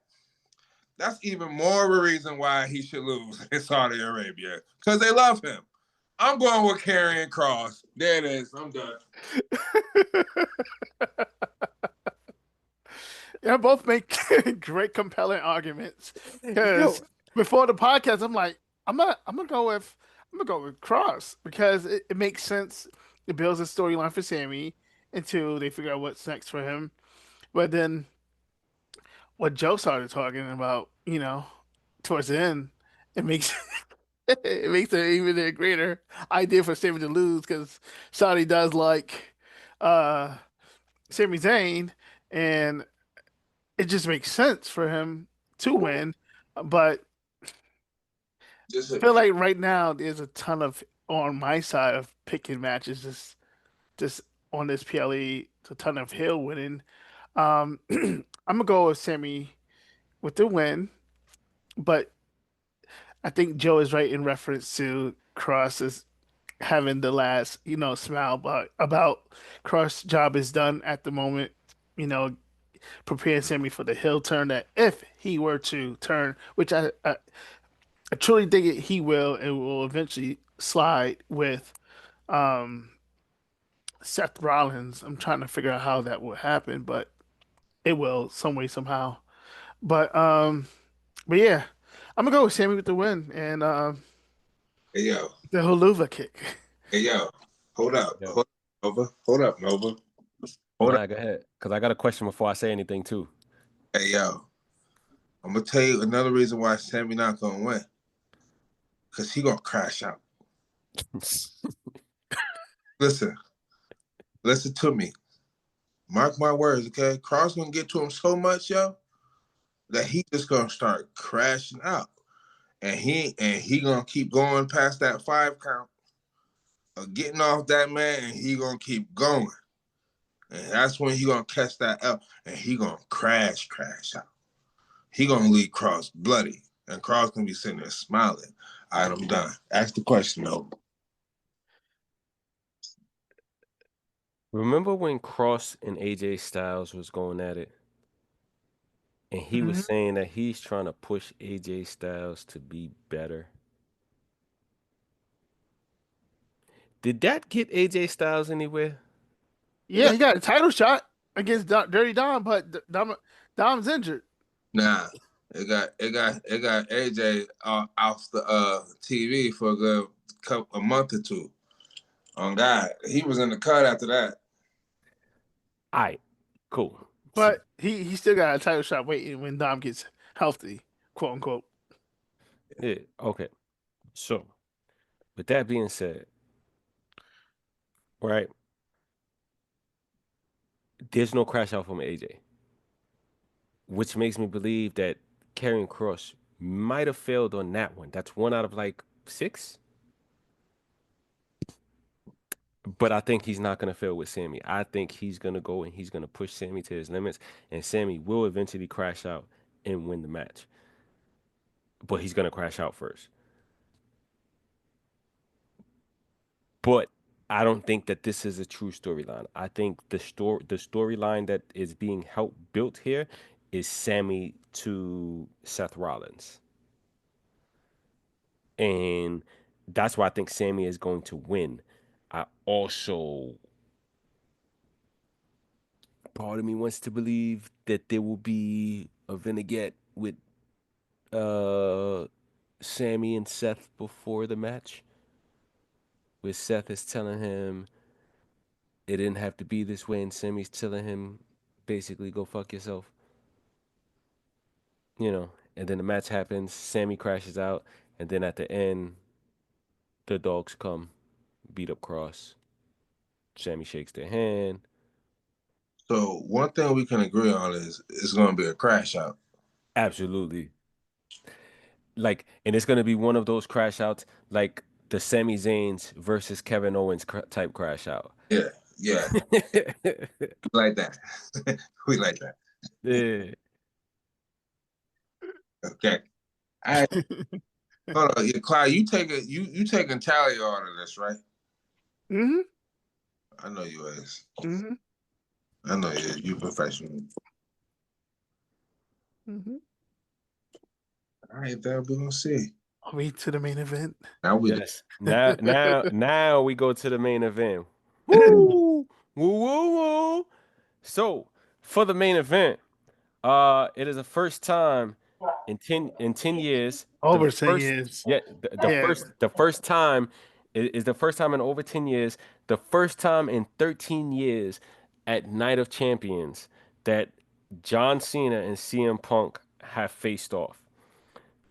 That's even more of a reason why he should lose in Saudi Arabia, because they love him. I'm going with Karrion Kross. There it is. I'm done. Yeah, both make great, compelling arguments. Because before the podcast, I'm like, I'm gonna go with Cross because it makes sense. It builds a storyline for Sammy until they figure out what's next for him. But then what Joe started talking about, towards the end, it makes it makes it even a greater idea for Sammy to lose because Saudi does like uh Sami Zayn, and it just makes sense for him to win. But I feel like right now there's a ton of on my side of picking matches just on this PLE, a ton of Hill winning. I'm gonna go with Sammy with the win, but I think Joe is right in reference to Cross as having the last, smile about Cross job is done at the moment. Preparing Sammy for the heel turn that if he were to turn, which I truly think he will, and will eventually slide with um, Seth Rollins. I'm trying to figure out how that will happen, but it will some way somehow. But but yeah, I'm gonna go with Sammy with the win and Hey, yo. the Huluva kick. Hey, yo. Hold up. Yo. Hold up, Nova. Go ahead, because I got a question before I say anything too. Hey, yo. I'm gonna tell you another reason why Sammy not gonna win. Because he gonna crash out. Listen to me. Mark my words, okay? Cross gonna get to him so much, yo, that he just gonna start crashing out. And he gonna keep going past that 5 count of getting off that man, and he gonna keep going. And that's when he gonna catch that up, and he gonna crash out. He gonna leave Cross bloody, and Cross gonna be sitting there smiling. All right, I'm done. Ask the question, though. Remember when Cross and AJ Styles was going at it? And he was saying that he's trying to push AJ Styles to be better. Did that get AJ Styles anywhere? Yeah, he got a title shot against Dirty Dom, but Dom's injured. Nah, it got AJ off the TV for a month or two. On God, he was in the cut after that. All right, cool. But he still got a title shot waiting when Dom gets healthy, quote unquote. Yeah, okay. So, with that being said, right, there's no crash out from AJ, which makes me believe that Karrion Kross might have failed on that one. That's 1 out of like 6. But I think he's not going to fail with Sammy. I think he's going to go and he's going to push Sammy to his limits, and Sammy will eventually crash out and win the match. But he's going to crash out first. But I don't think that this is a true storyline. I think the storyline that is being built here is Sammy to Seth Rollins. And that's why I think Sammy is going to win. I also, part of me wants to believe that there will be a vignette with Sammy and Seth before the match, where Seth is telling him it didn't have to be this way, and Sammy's telling him basically go fuck yourself. And then the match happens, Sammy crashes out, and then at the end, the dogs come, beat up Cross. Sammy shakes their hand. So one thing we can agree on is it's going to be a crash out. Absolutely. And it's going to be one of those crash outs, like the Sami Zayn's versus Kevin Owens type crash out. Yeah. We like that. We like that. Yeah. Okay. Hold on. Yeah, Clyde, you taking tally on this, right? Mm-hmm. I know you is. Mm-hmm. I know you professional. Mm-hmm. All right, then we're gonna see. Are we to the main event? Now we now we go to the main event. Woo! Woo woo woo. So for the main event, it is the first time in 10 years. Over 10 years. Yeah, the first time is the first time in over 10 years, the first time in 13 years at Night of Champions that John Cena and CM Punk have faced off.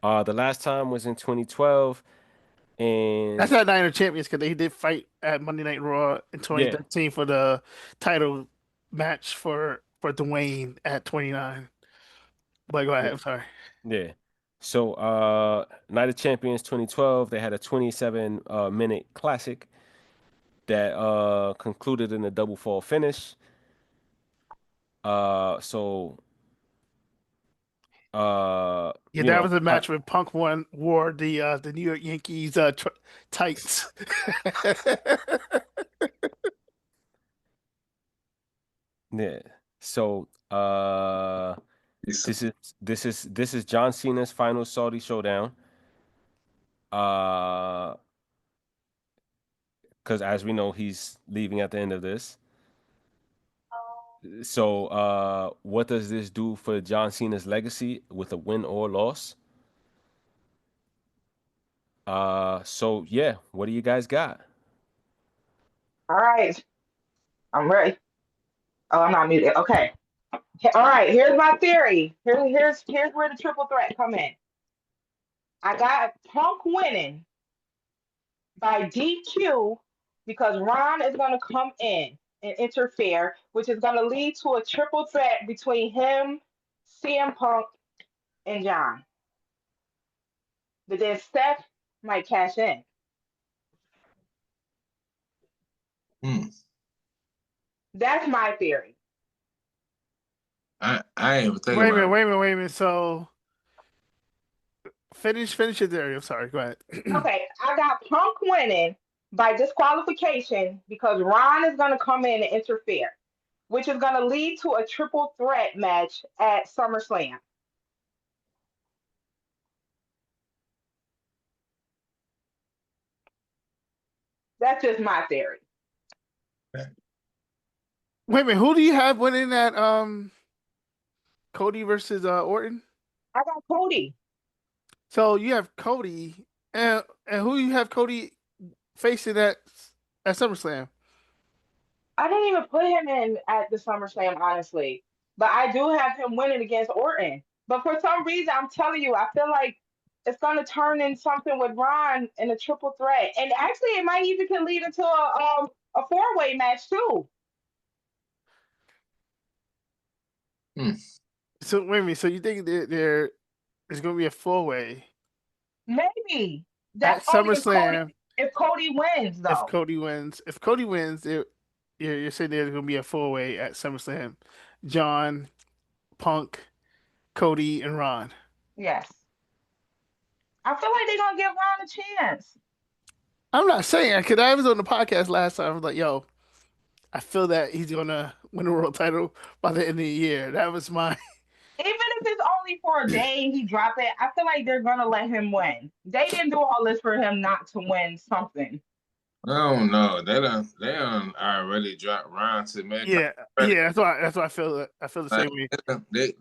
The last time was in 2012, and that's not Night of Champions because they did fight at Monday Night Raw in 2013 for the title match for Dwayne at 29. But go ahead, I'm sorry. Yeah. So Night of Champions 2012, they had a 27 minute classic that concluded in a double fall finish. That was a match where Punk wore the New York Yankees tights. Yeah. So this is John Cena's final Saudi showdown. Because as we know, he's leaving at the end of this. So what does this do for John Cena's legacy with a win or loss? So yeah, what do you guys got? All right. I'm ready. Oh, I'm not muted. Okay. All right. Here's my theory. Here's where the triple threat come in. I got Punk winning by DQ because Ron is going to come in and interfere, which is going to lead to a triple threat between him, CM Punk, and John. But then Seth might cash in. That's my theory. I ain't even thinking Wait about a minute. So finish your theory. I'm sorry. Go ahead. Okay, I got Punk winning by disqualification because Ron is going to come in and interfere, which is going to lead to a triple threat match at SummerSlam. That's just my theory. Wait a minute. Who do you have winning that Cody versus Orton? I got Cody. So you have Cody, and who you have Cody facing at SummerSlam? I didn't even put him in at the SummerSlam, honestly. But I do have him winning against Orton. But for some reason, I'm telling you, I feel like it's going to turn in something with Ron in a triple threat. And actually, it might even can lead into a four-way match, too. So wait a minute. So you think they're it's going to be a 4-way Maybe at that's only SummerSlam. if Cody wins If though. Cody wins, you're saying there's going to be a 4-way at SummerSlam. John, Punk, Cody, and Ron. Yes. I feel like they're gonna give Ron a chance. I'm not saying because I was on the podcast last time. I was like, yo, I feel that he's going to win a world title by the end of the year. That was my. Even if it's only for a day and he drop it, I feel like they're gonna let him win. They didn't do all this for him not to win something. I don't know. They done already dropped Ron to make. Yeah, that's why I feel. I feel the same way.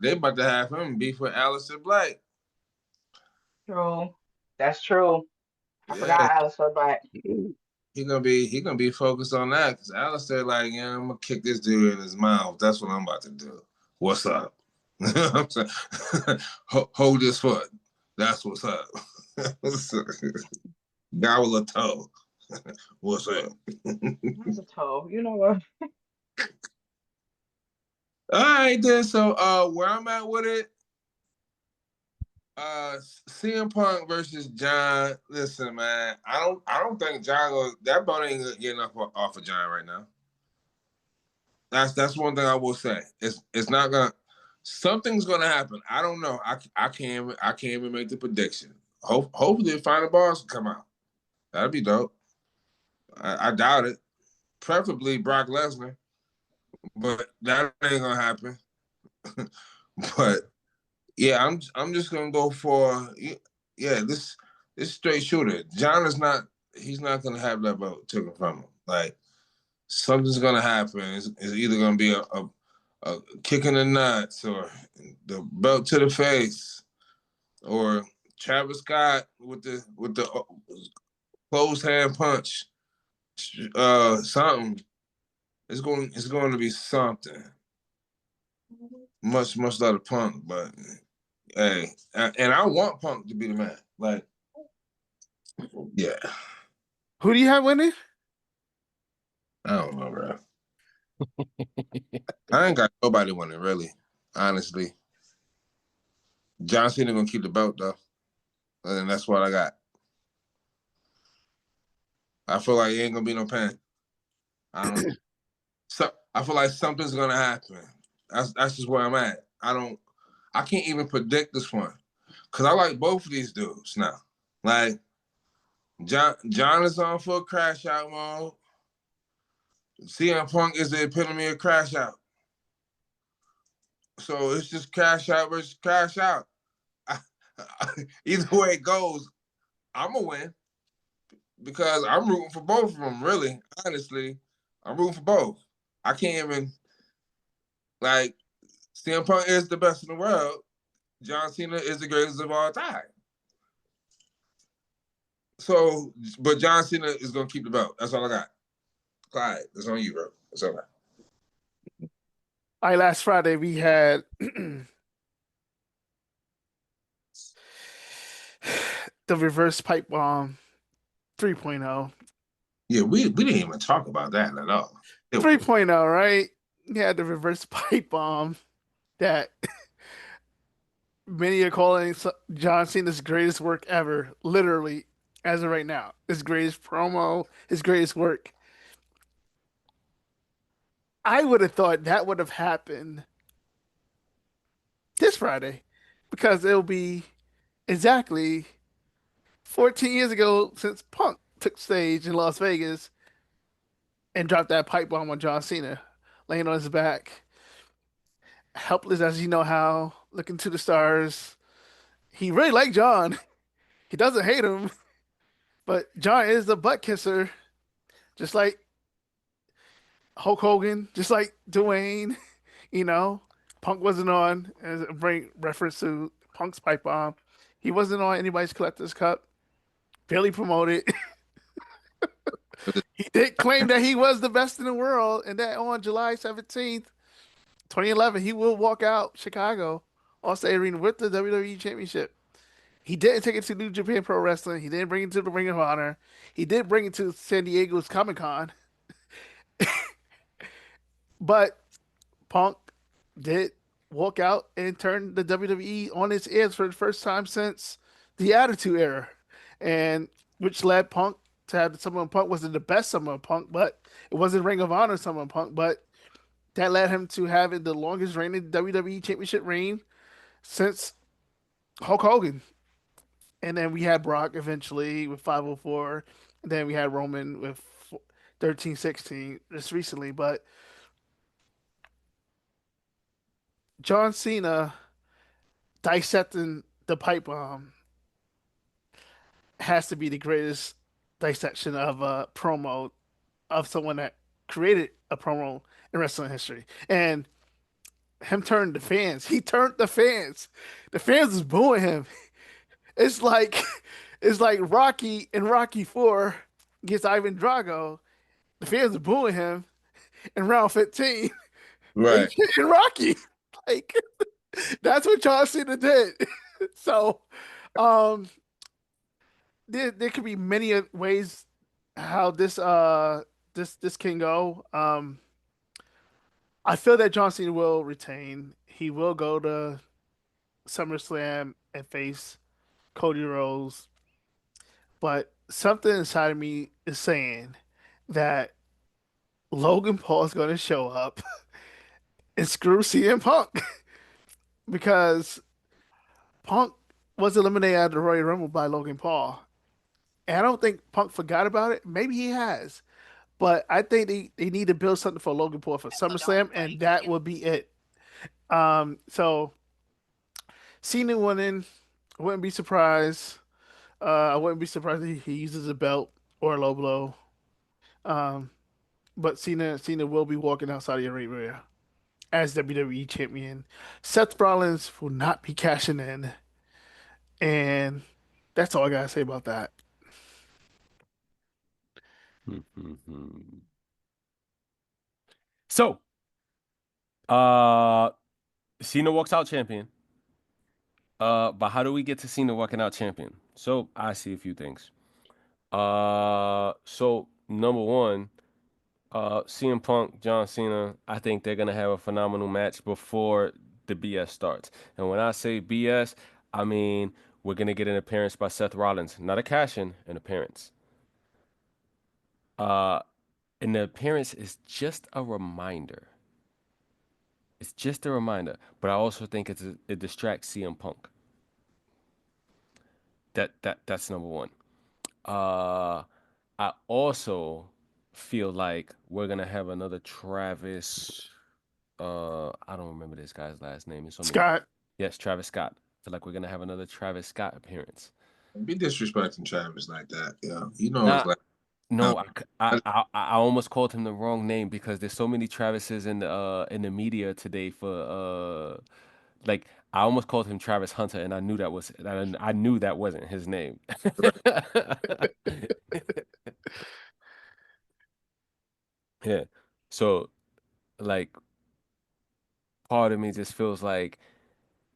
They about to have him beef with Aleister Black. True. That's true. I Yeah, forgot Aleister Black. he gonna be focused on that because Aleister like, yeah, I'm gonna kick this dude in his mouth. That's what I'm about to do. What's up? I'm saying, hold this foot. That's what's up. Gobble a toe. What's up? That's a toe. You know what? All right, then. So, where I'm at with it, CM Punk versus John. Listen, man, I don't think that belt ain't getting off of John right now. That's one thing I will say. It's not gonna. Something's gonna happen. I don't know. I can't even make the prediction. Hopefully, the final boss will come out. That'd be dope. I doubt it. Preferably Brock Lesnar, but that ain't gonna happen. But yeah, I'm just gonna go for this straight shooter. John is not. He's not gonna have that belt taken from him. Like something's gonna happen. It's either gonna be a kick in the nuts or the belt to the face or Travis Scott with the closed hand punch. Something. It's going to be something. Much lot of Punk, but hey, and I want Punk to be the man. Like, yeah. Who do you have winning? I don't know, bro. I ain't got nobody winning, really. Honestly, John Cena gonna keep the belt though, and that's what I got. I feel like it ain't gonna be no pain. I don't. So I feel like something's gonna happen. That's just where I'm at. I can't even predict this one because I like both of these dudes now. Like John is on full crash out mode. CM Punk is the epitome of crash out. So it's just crash out versus crash out. Either way it goes, I'm gonna win because I'm rooting for both of them. Really, honestly, I'm rooting for both. I can't even like CM Punk is the best in the world. John Cena is the greatest of all time. So, but John Cena is gonna keep the belt. That's all I got. Clyde, that's on you, bro. That's all I got. All right, last Friday we had the reverse pipe bomb 3.0. Yeah, we didn't even talk about that at all. 3.0, right? You had the reverse pipe bomb that many are calling John Cena's greatest work ever, literally, as of right now. His greatest promo, his greatest work. I would have thought that would have happened this Friday because it'll be exactly 14 years ago since Punk took stage in Las Vegas and dropped that pipe bomb on John Cena, laying on his back, helpless as you know how, looking to the stars. He really liked John. He doesn't hate him, but John is the butt kisser, just like Hulk Hogan, just like Dwayne. You know, Punk wasn't on, as a bring reference to Punk's pipe bomb. He wasn't on anybody's collector's cup. Barely promoted. He did claim that he was the best in the world, and that on July 17th, 2011, he will walk out Chicago Allstate Arena with the WWE Championship. He didn't take it to New Japan Pro Wrestling. He didn't bring it to the Ring of Honor. He did bring it to San Diego's Comic Con. But Punk did walk out and turn the WWE on its ears for the first time since the Attitude Era, and which led Punk to have the Summer of Punk. Wasn't the best Summer of Punk, but it wasn't Ring of Honor Summer of Punk, but that led him to having the longest reigning WWE Championship reign since Hulk Hogan. And then we had Brock eventually with 504. And then we had Roman with 13, 16 just recently. But John Cena dissecting the pipe bomb has to be the greatest dissection of a promo of someone that created a promo in wrestling history. And him turned the fans. He turned the fans. The fans was booing him. It's like it's like Rocky in Rocky 4 against Ivan Drago. The fans are booing him in round 15. And Right. in Rocky. Like that's what John Cena did. So um there could be many ways how this can go. I feel that John Cena will retain. He will go to SummerSlam and face Cody Rhodes, but something inside of me is saying that Logan Paul is going to show up and screw CM Punk because Punk was eliminated out of the Royal Rumble by Logan Paul. And I don't think Punk forgot about it. Maybe he has. But I think they need to build something for Logan Paul for SummerSlam, and that will be it. So Cena winning, I wouldn't be surprised. I wouldn't be surprised if he uses a belt or a low blow. Um, but Cena will be walking out Saudi Arabia as WWE champion. Seth Rollins will not be cashing in, and that's all I gotta say about that. So, Cena walks out champion. But how do we get to Cena walking out champion? So I see a few things. So number one, CM Punk, John Cena, I think they're gonna have a phenomenal match before the BS starts. And when I say BS, I mean we're gonna get an appearance by Seth Rollins, not a cash-in, an appearance. Uh, and the appearance is just a reminder. It's just a reminder, but I also think it distracts CM Punk. That's number one. Uh, I also feel like we're gonna have another Travis. I don't remember this guy's last name. It's so many. Scott, Yes, Travis Scott. I feel like we're gonna have another Travis Scott appearance. Be disrespecting Travis like that. Yeah, you know it's Nah, like no, I almost called him the wrong name because there's so many Travises in the media today for like I almost called him Travis Hunter and I knew that wasn't his name. Yeah. So like part of me just feels like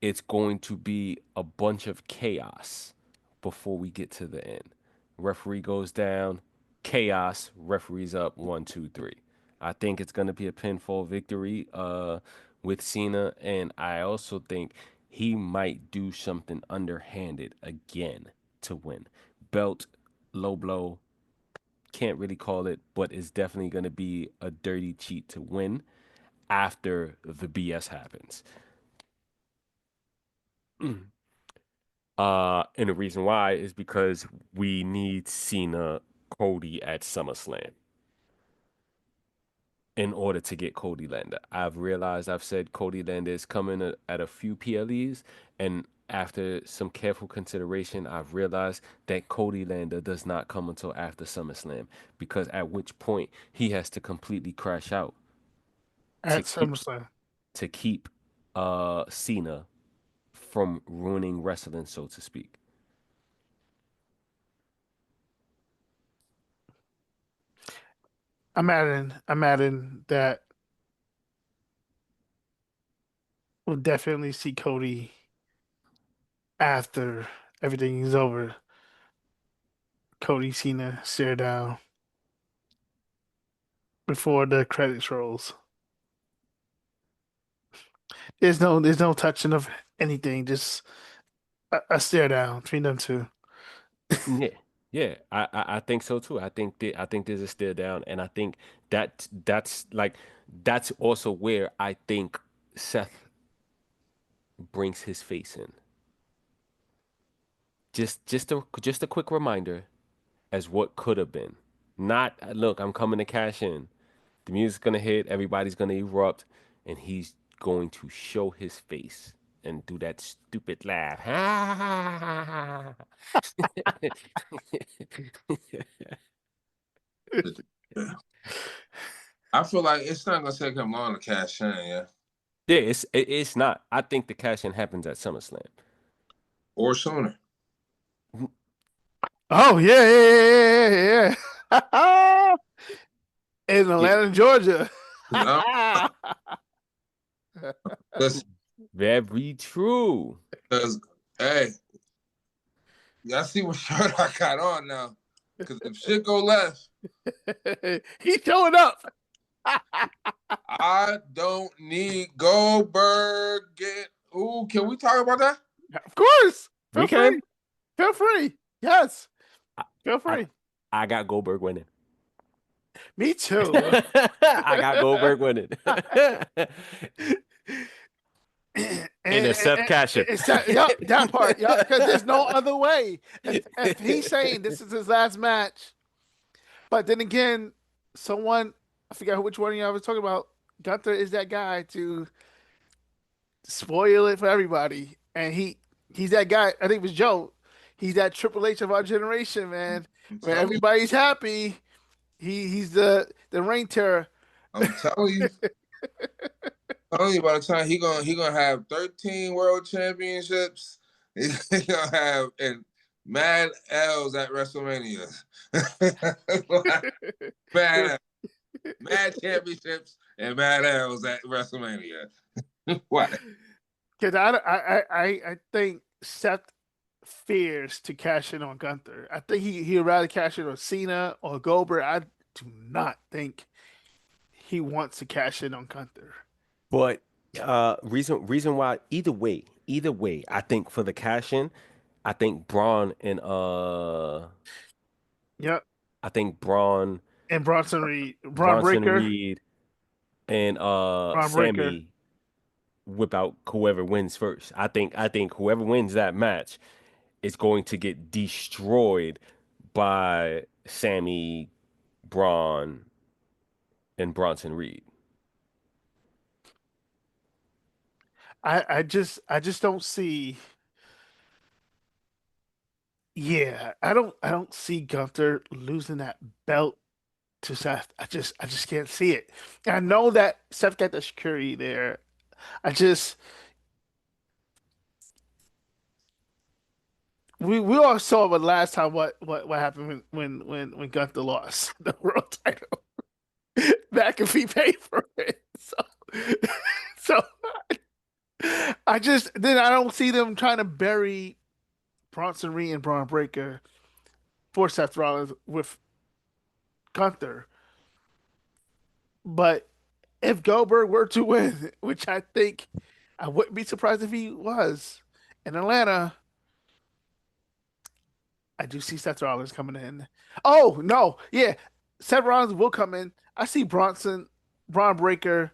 it's going to be a bunch of chaos before we get to the end. Referee goes down, chaos, referee's up 1, 2, 3. I think it's gonna be a pinfall victory with Cena, and I also think he might do something underhanded again to win. Belt, low blow, can't really call it, but it's definitely gonna be a dirty cheat to win after the BS happens. And the reason why is because we need Cena Cody at SummerSlam in order to get Cody Lander. I've realized I've said Cody Lander is coming at a few PLEs, and after some careful consideration, I've realized that Cody Lander does not come until after SummerSlam, because at which point he has to completely crash out to at keep SummerSlam. Cena from ruining wrestling, so to speak. I'm adding that we'll definitely see Cody after everything is over. Cody Cena stare down before the credits rolls. There's no touching of anything. Just a stare down between them two. Yeah, yeah, I think so too. I think there's a stare down, and I think that's like that's also where I think Seth brings his face in. Just a quick reminder as what could have been. Not look, I'm coming to cash in. The music's gonna hit, everybody's gonna erupt, and he's going to show his face and do that stupid laugh. Yeah. I feel like it's not gonna take him long to cash in, yeah. Yeah, it's not. I think the cash in happens at SummerSlam. Or sooner. Oh yeah. In Atlanta, Georgia. Listen, Very true. because hey, y'all see what shirt I got on now. Because if shit go left, He's showing up. I don't need Goldberg. Ooh, can we talk about that? Of course. We can. Feel free. Yes. Feel free. I got Goldberg winning. Me too. I got Goldberg winning. And a Seth cash in. Yep, that part. Yep, because there's no other way. If he's saying this is his last match, but then again, someone, I forget which one of y'all was talking about, Gunther is that guy to spoil it for everybody. And he's that guy, I think it was Joe. He's that Triple H of our generation, man. Where everybody's happy. He's the reign terror. I'm telling you. By the time he gonna have 13 world championships, he's gonna have and mad L's at WrestleMania. mad championships and mad L's at WrestleMania. What? Because I think Seth fears to cash in on Gunther. I think he'd rather cash in on Cena or Goldberg. I do not think he wants to cash in on Gunther. But reason why either way, I think for the cash in, I think Braun and Yep. I think Braun and Bronson Reed, Bronson Breakker. Reed and Sammy Breakker. whip out whoever wins first. I think whoever wins that match is going to get destroyed by Sammy, Braun, and Bronson Reed. I just don't see. Yeah, I don't see Gunther losing that belt to Seth. I just can't see it. I know that Seth got the security there. We all saw the last time what happened when Gunther lost the world title. McAfee paid for it. So I don't see them trying to bury Bronson Reed and Braun Breaker for Seth Rollins with Gunther. But if Goldberg were to win, which I think I wouldn't be surprised if he was in Atlanta, I do see Seth Rollins coming in. Oh no, yeah, Seth Rollins will come in. I see Braun Breaker,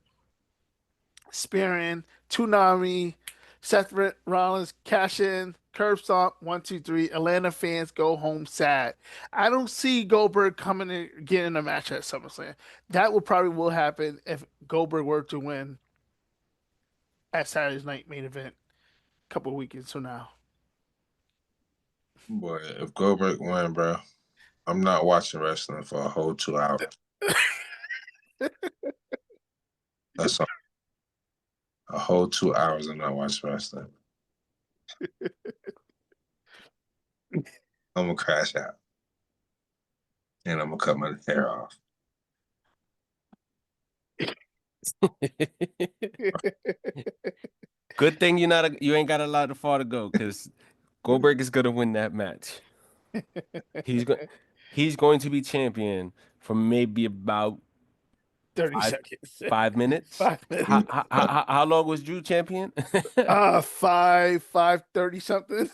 spearing, Toonami, Seth Rollins cash in, curb stomp, 1, 2, 3. Atlanta fans go home sad. I don't see Goldberg coming and getting a match at SummerSlam. That will happen if Goldberg were to win at Saturday's night main event a couple of weekends from now. Boy, if Goldberg win, bro, I'm not watching wrestling for a whole 2 hours. That's all. A whole 2 hours I'm not watching wrestling. I'm gonna crash out. And I'm gonna cut my hair off. Good thing you ain't got a lot of far to go, because Goldberg is gonna win that match. He's going to be champion for maybe about 30 seconds. 5 minutes. 5 minutes. How long was Drew champion? 5:30 something.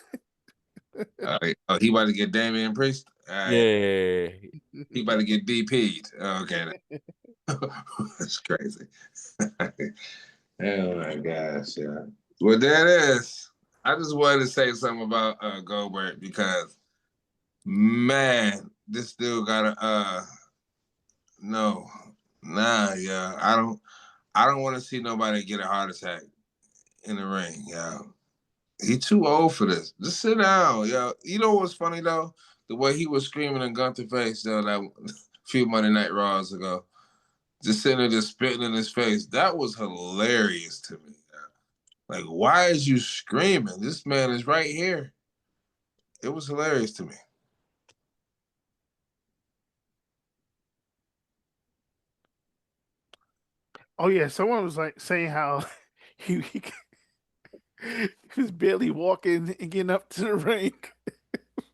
All right. Oh, he about to get Damian Priest. All right. Yeah. He about to get DP'd. Okay. That's crazy. Oh my gosh, yeah. Well, there it is. I just wanted to say something about Goldberg because, man, this dude got a no, yeah. I don't want to see nobody get a heart attack in the ring, yeah. He too old for this. Just sit down, yo. You know what's funny though? The way he was screaming in Gunther's face though, that few Monday Night Raws ago. Just sitting there just spitting in his face. That was hilarious to me. Like, why is you screaming? This man is right here. It was hilarious to me. Oh yeah, someone was like saying how he was barely walking and getting up to the ring.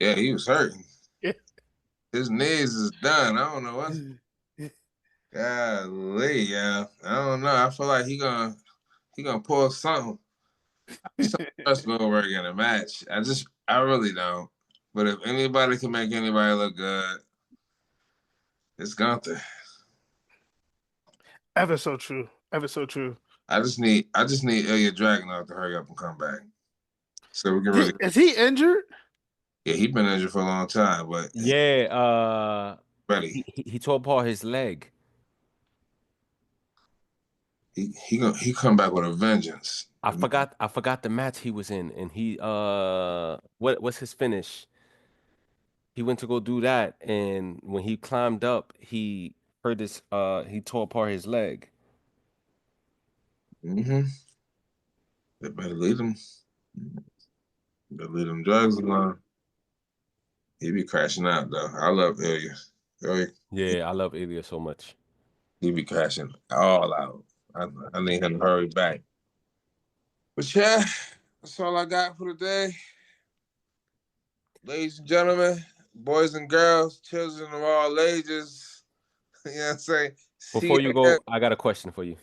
Yeah, he was hurting. Yeah. His knees is done. I don't know what. Golly, yeah. I don't know. I feel like he gonna pull something. Let's go over again a match. I really don't. But if anybody can make anybody look good, it's Gunther. Ever so true. Ever so true. I just need Ilya Dragunov to hurry up and come back. So we can really Is he injured? Yeah, he's been injured for a long time, but Yeah, ready. he tore apart his leg. He come back with a vengeance. I forgot the match he was in, and he what's his finish? He went to go do that, and when he climbed up, he hurt his he tore apart his leg. Mm-hmm. They better lead him. Better lead them drugs alone. He be crashing out though. I love Ilya. Yeah, I love Ilya so much. He be crashing all out. I need him to hurry back. But yeah, that's all I got for today. Ladies and gentlemen, boys and girls, children of all ages. You know what I'm saying? Before you go, I got a question for you.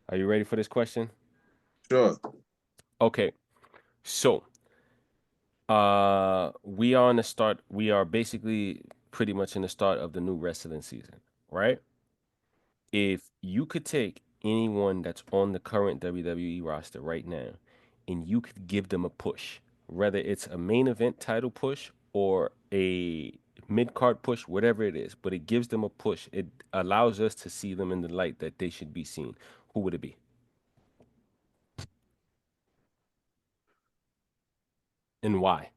Are you ready for this question? Sure. Okay. So, we are basically pretty much in the start of the new wrestling season, right? If you could take anyone that's on the current WWE roster right now and you could give them a push, whether it's a main event title push or a mid-card push, whatever it is, but it gives them a push. It allows us to see them in the light that they should be seen. Who would it be? And why?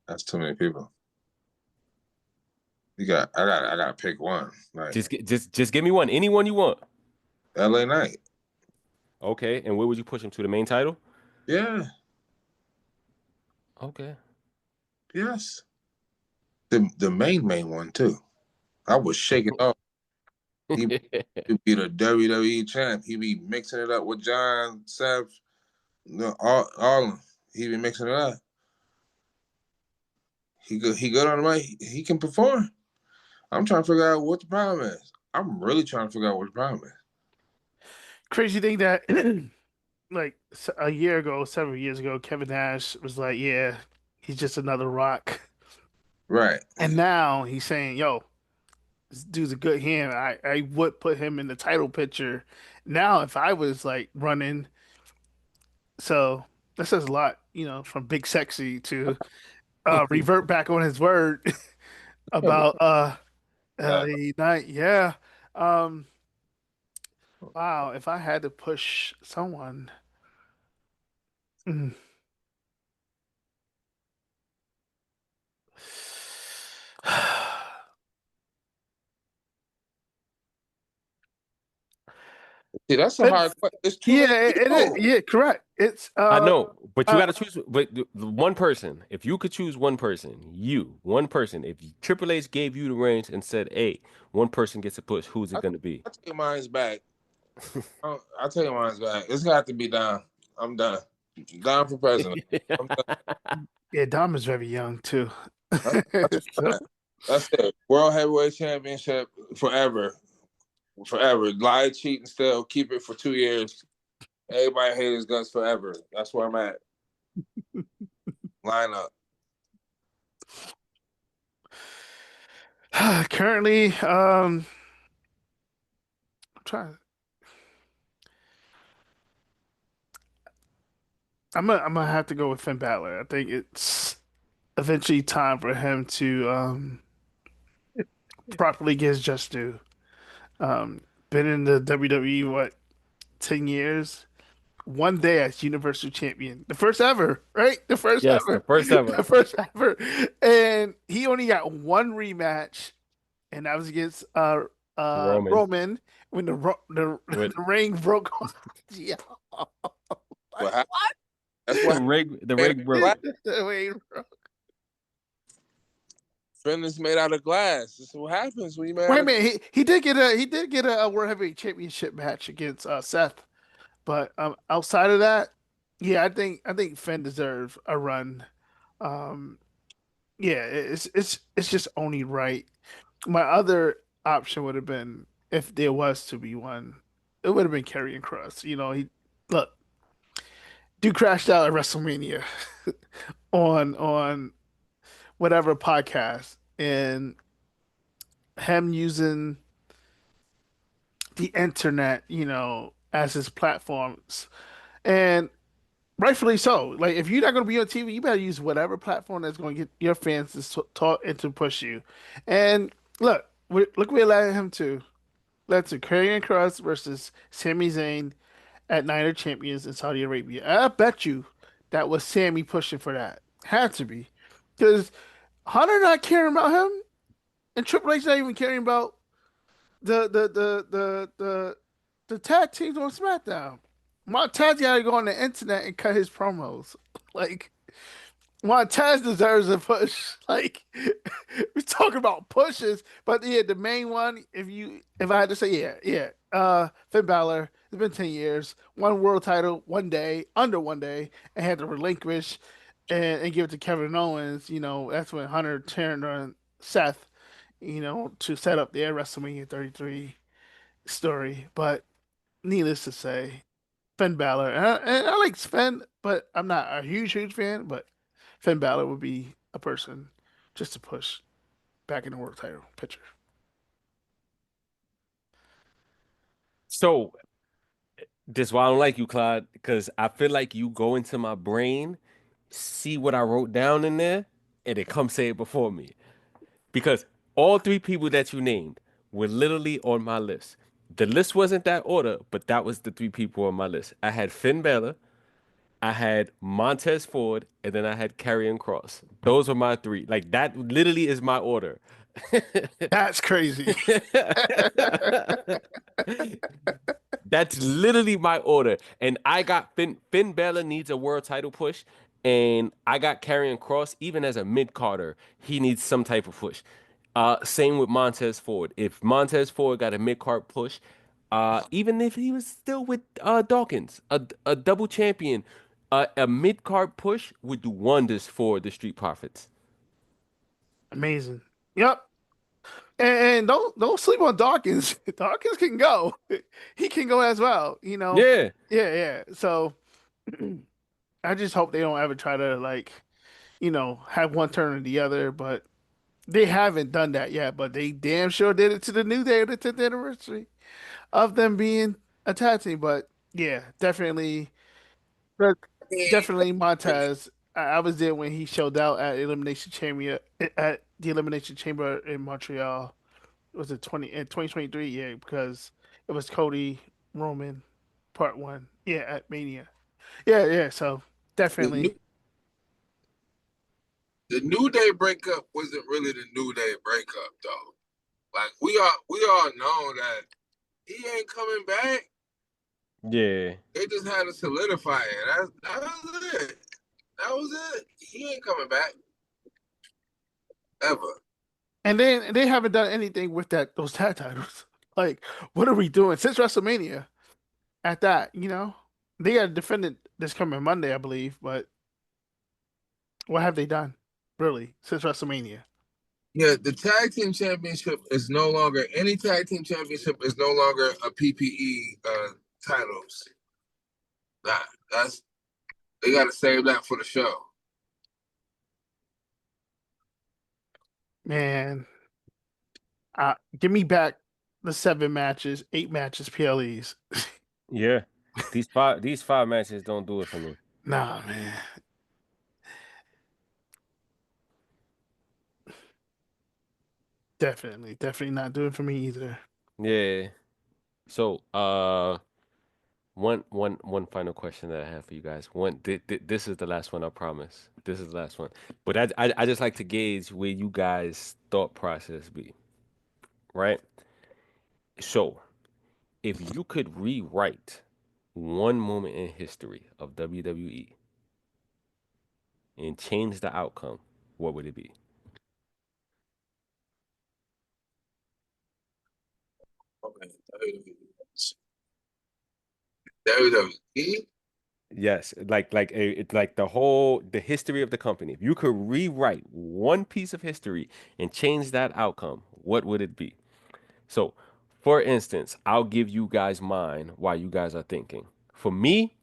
That's too many people. I gotta pick one. Like Just give me one. Anyone you want. LA Knight. Okay, and where would you push him to? The main title? Yeah. Okay. Yes. The main one too. I was shaking off. He'd be the WWE champ. He'd be mixing it up with John, Seth, all of them. He'd be mixing it up. He good on the mic. He can perform. I'm trying to figure out what the problem is. I'm really trying to figure out what the problem is. Crazy thing that like a year ago, several years ago, Kevin Nash was like, yeah, he's just another Rock. Right. And now he's saying, yo, this dude's a good hand. I would put him in the title picture now if I was like running. So that says a lot, from Big Sexy to revert back on his word about LA Knight. Yeah. Wow, if I had to push someone. Mm. See, that's a hard question. It's too Yeah, many it is. people. Yeah, correct. It's I know, but you got to choose. But one person. If you could choose one person, one person. If Triple H gave you the reins and said, "Hey, one person gets a push," who's it going to be? I'll take mine's back. I'll tell you mine's back. It's got to be Dom. I'm done. Dom for president. I'm done. Yeah, Dom is very young too. So, That's it. World Heavyweight Championship forever. Forever. Lie, cheat, and still keep it for 2 years. Everybody hate his guts forever. That's where I'm at. Line up. currently, I'm trying. I'm gonna have to go with Finn Balor. I think it's eventually time for him to properly get his just due. Um, been in the WWE what 10 years? One day as Universal Champion, the first ever, right? The first Yes, the ever, first ever. the first ever, and he only got one rematch, and that was against Roman. Roman when With the ring broke off. Yeah. What Like, happened? what? That's what the rig broke. The ring broke. Finn is made out of glass. This is what happens when you made Wait out a of minute, he did get a World Heavyweight Championship match against Seth, but outside of that, yeah, I think Finn deserves a run. Um, yeah, it's just only right. My other option would have been if there was to be one, it would have been Karrion Kross. He look, dude crashed out at WrestleMania on whatever podcast, and him using the internet, as his platforms, and rightfully so. Like, if you're not going to be on TV, you better use whatever platform that's going to get your fans to talk and to push you. And look, look where it led him to. Led to Karrion Kross versus Sami Zayn at Night of Champions in Saudi Arabia. I bet you that was Sammy pushing for that. Had to be. Because Hunter not caring about him, and Triple H not even caring about the the the the the, the tag teams on SmackDown. Montez got to go on the internet and cut his promos. Like, Montez deserves a push. Like, we're talking about pushes, but yeah, the main one, if I had to say, Finn Balor. It's been 10 years, one world title, under 1 day, and had to relinquish and give it to Kevin Owens. That's when Hunter turned on Seth, to set up their WrestleMania 33 story. But needless to say, Finn Balor, and I like Finn, but I'm not a huge fan. But Finn Balor would be a person just to push back in the world title picture. So this is why I don't like you, Claude, because I feel like you go into my brain, see what I wrote down in there, and then come say it before me. Because all three people that you named were literally on my list. The list wasn't that order, but that was the three people on my list. I had Finn Balor, I had Montez Ford, and then I had Karrion Kross. Those were my three. Like, that literally is my order. That's crazy. That's literally my order. And I got Finn Balor needs a world title push. And I got Karrion Kross, even as a mid-carder, he needs some type of push. Same with Montez Ford. If Montez Ford got a mid-card push, even if he was still with Dawkins, a double champion, a mid-card push would do wonders for the Street Profits. Amazing. Yep. And don't sleep on Dawkins. Dawkins can go. He can go as well. Yeah. Yeah. So I just hope they don't ever try to, like, have one turn or the other. But they haven't done that yet. But they damn sure did it to the New Day on the 10th anniversary of them being a tag team. But yeah, definitely, but definitely Montez. I was there when he showed out at the Elimination Chamber in Montreal. Was it 2023? Yeah, because it was Cody Roman part one. Yeah, at Mania. Yeah. So the definitely. New Day breakup wasn't really the New Day breakup though. Like we all know that he ain't coming back. Yeah. They just had to solidify it. That was it. That was it. He ain't coming back ever. And then they haven't done anything with those tag titles. Like, what are we doing since WrestleMania? At that, they got to defend it this coming Monday, I believe. But what have they done? really, since WrestleMania. Yeah, the tag team championship is no longer any tag team championship is no longer a PPE titles. Nah, that's they got to save that for the show. Man, give me back the 7 matches, 8 matches, PLEs. Yeah, these five matches don't do it for me. Nah, man. Definitely not doing for me either. Yeah. So, one final question that I have for you guys. This is the last one, I promise. This is the last one. But I just like to gauge where you guys' thought process be, right? So, if you could rewrite one moment in history of WWE and change the outcome, what would it be? Okay, WWE. Yes, it's like the history of the company. If you could rewrite one piece of history and change that outcome, what would it be? So, for instance, I'll give you guys mine while you guys are thinking. For me,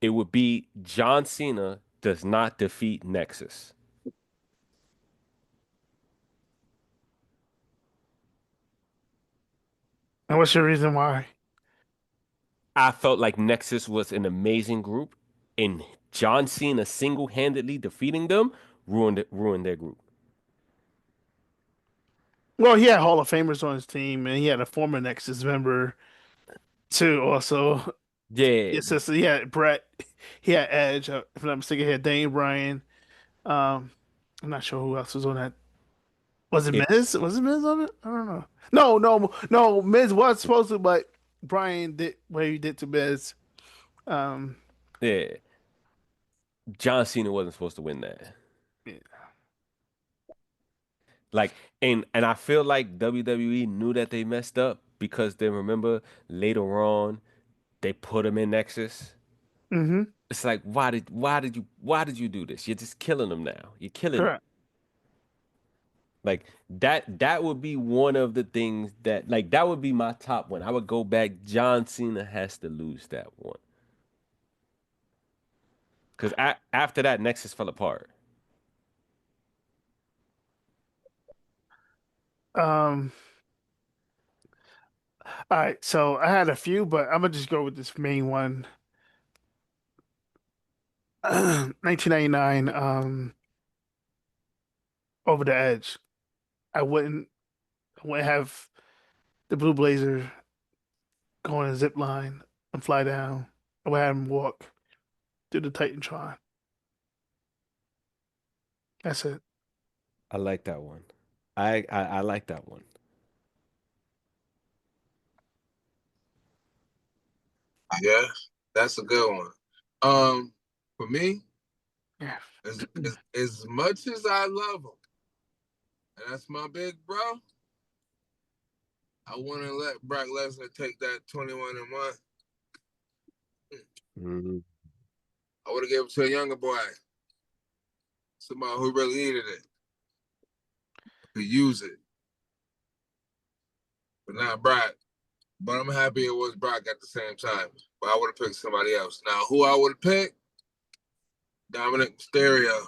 it would be John Cena does not defeat Nexus. And what's your reason why? I felt like Nexus was an amazing group, and John Cena single-handedly defeating them ruined their group. Well, he had Hall of Famers on his team, and he had a former Nexus member too. Also, Yeah, yes, so he had Brett, he had Edge. If I'm not mistaken, he had Dane Bryan. Um, I'm not sure who else was on that. Was it it, Miz? Was it Miz on it? I don't know. No. Miz was supposed to, but Bryan did what he did to Miz. Um, yeah. John Cena wasn't supposed to win that. yeah. Like, and I feel like WWE knew that they messed up because they remember later on they put him in Nexus. Mm-hmm. It's like why did you do this? You're just killing them now. You're killing them. Correct. Like that would be one of the things that would be my top one. I would go back. John Cena has to lose that one because after that Nexus fell apart. Um, all right. So I had a few, but I'm gonna just go with this main one. 1999. Over the Edge. I wouldn't. I wouldn't have the Blue Blazer go on a zip line and fly down. I would have him walk through the Titantron. That's it. I like that one. I like that one. Yeah, that's a good one. For me, Yeah. as much as I love him, and that's my big bro, I want to let Brock Lesnar take that 21-1. Mhm. I would have given it to a younger boy, somebody who really needed it, could use it, but not Brock. But I'm happy it was Brock at the same time. But I would have picked somebody else. Now, who I would have picked? Dominic Mysterio.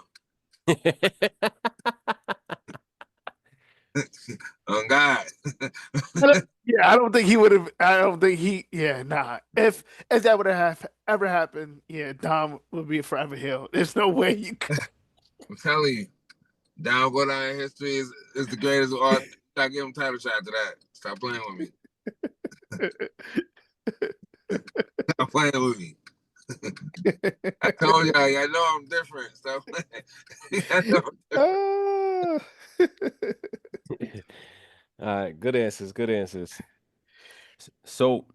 On God. Yeah, I don't think he would have. I don't think he. Yeah, nah. If that would have ever happened, yeah, Dom would be a forever heel. There's no way you could. I'm telling you, Dom go down in history is the greatest of all. I give him title shot after that. Stop playing with me. Stop playing with me. I told y'all, I know I'm different. Stop playing. I know I'm different. All right, good answers, good answers. So,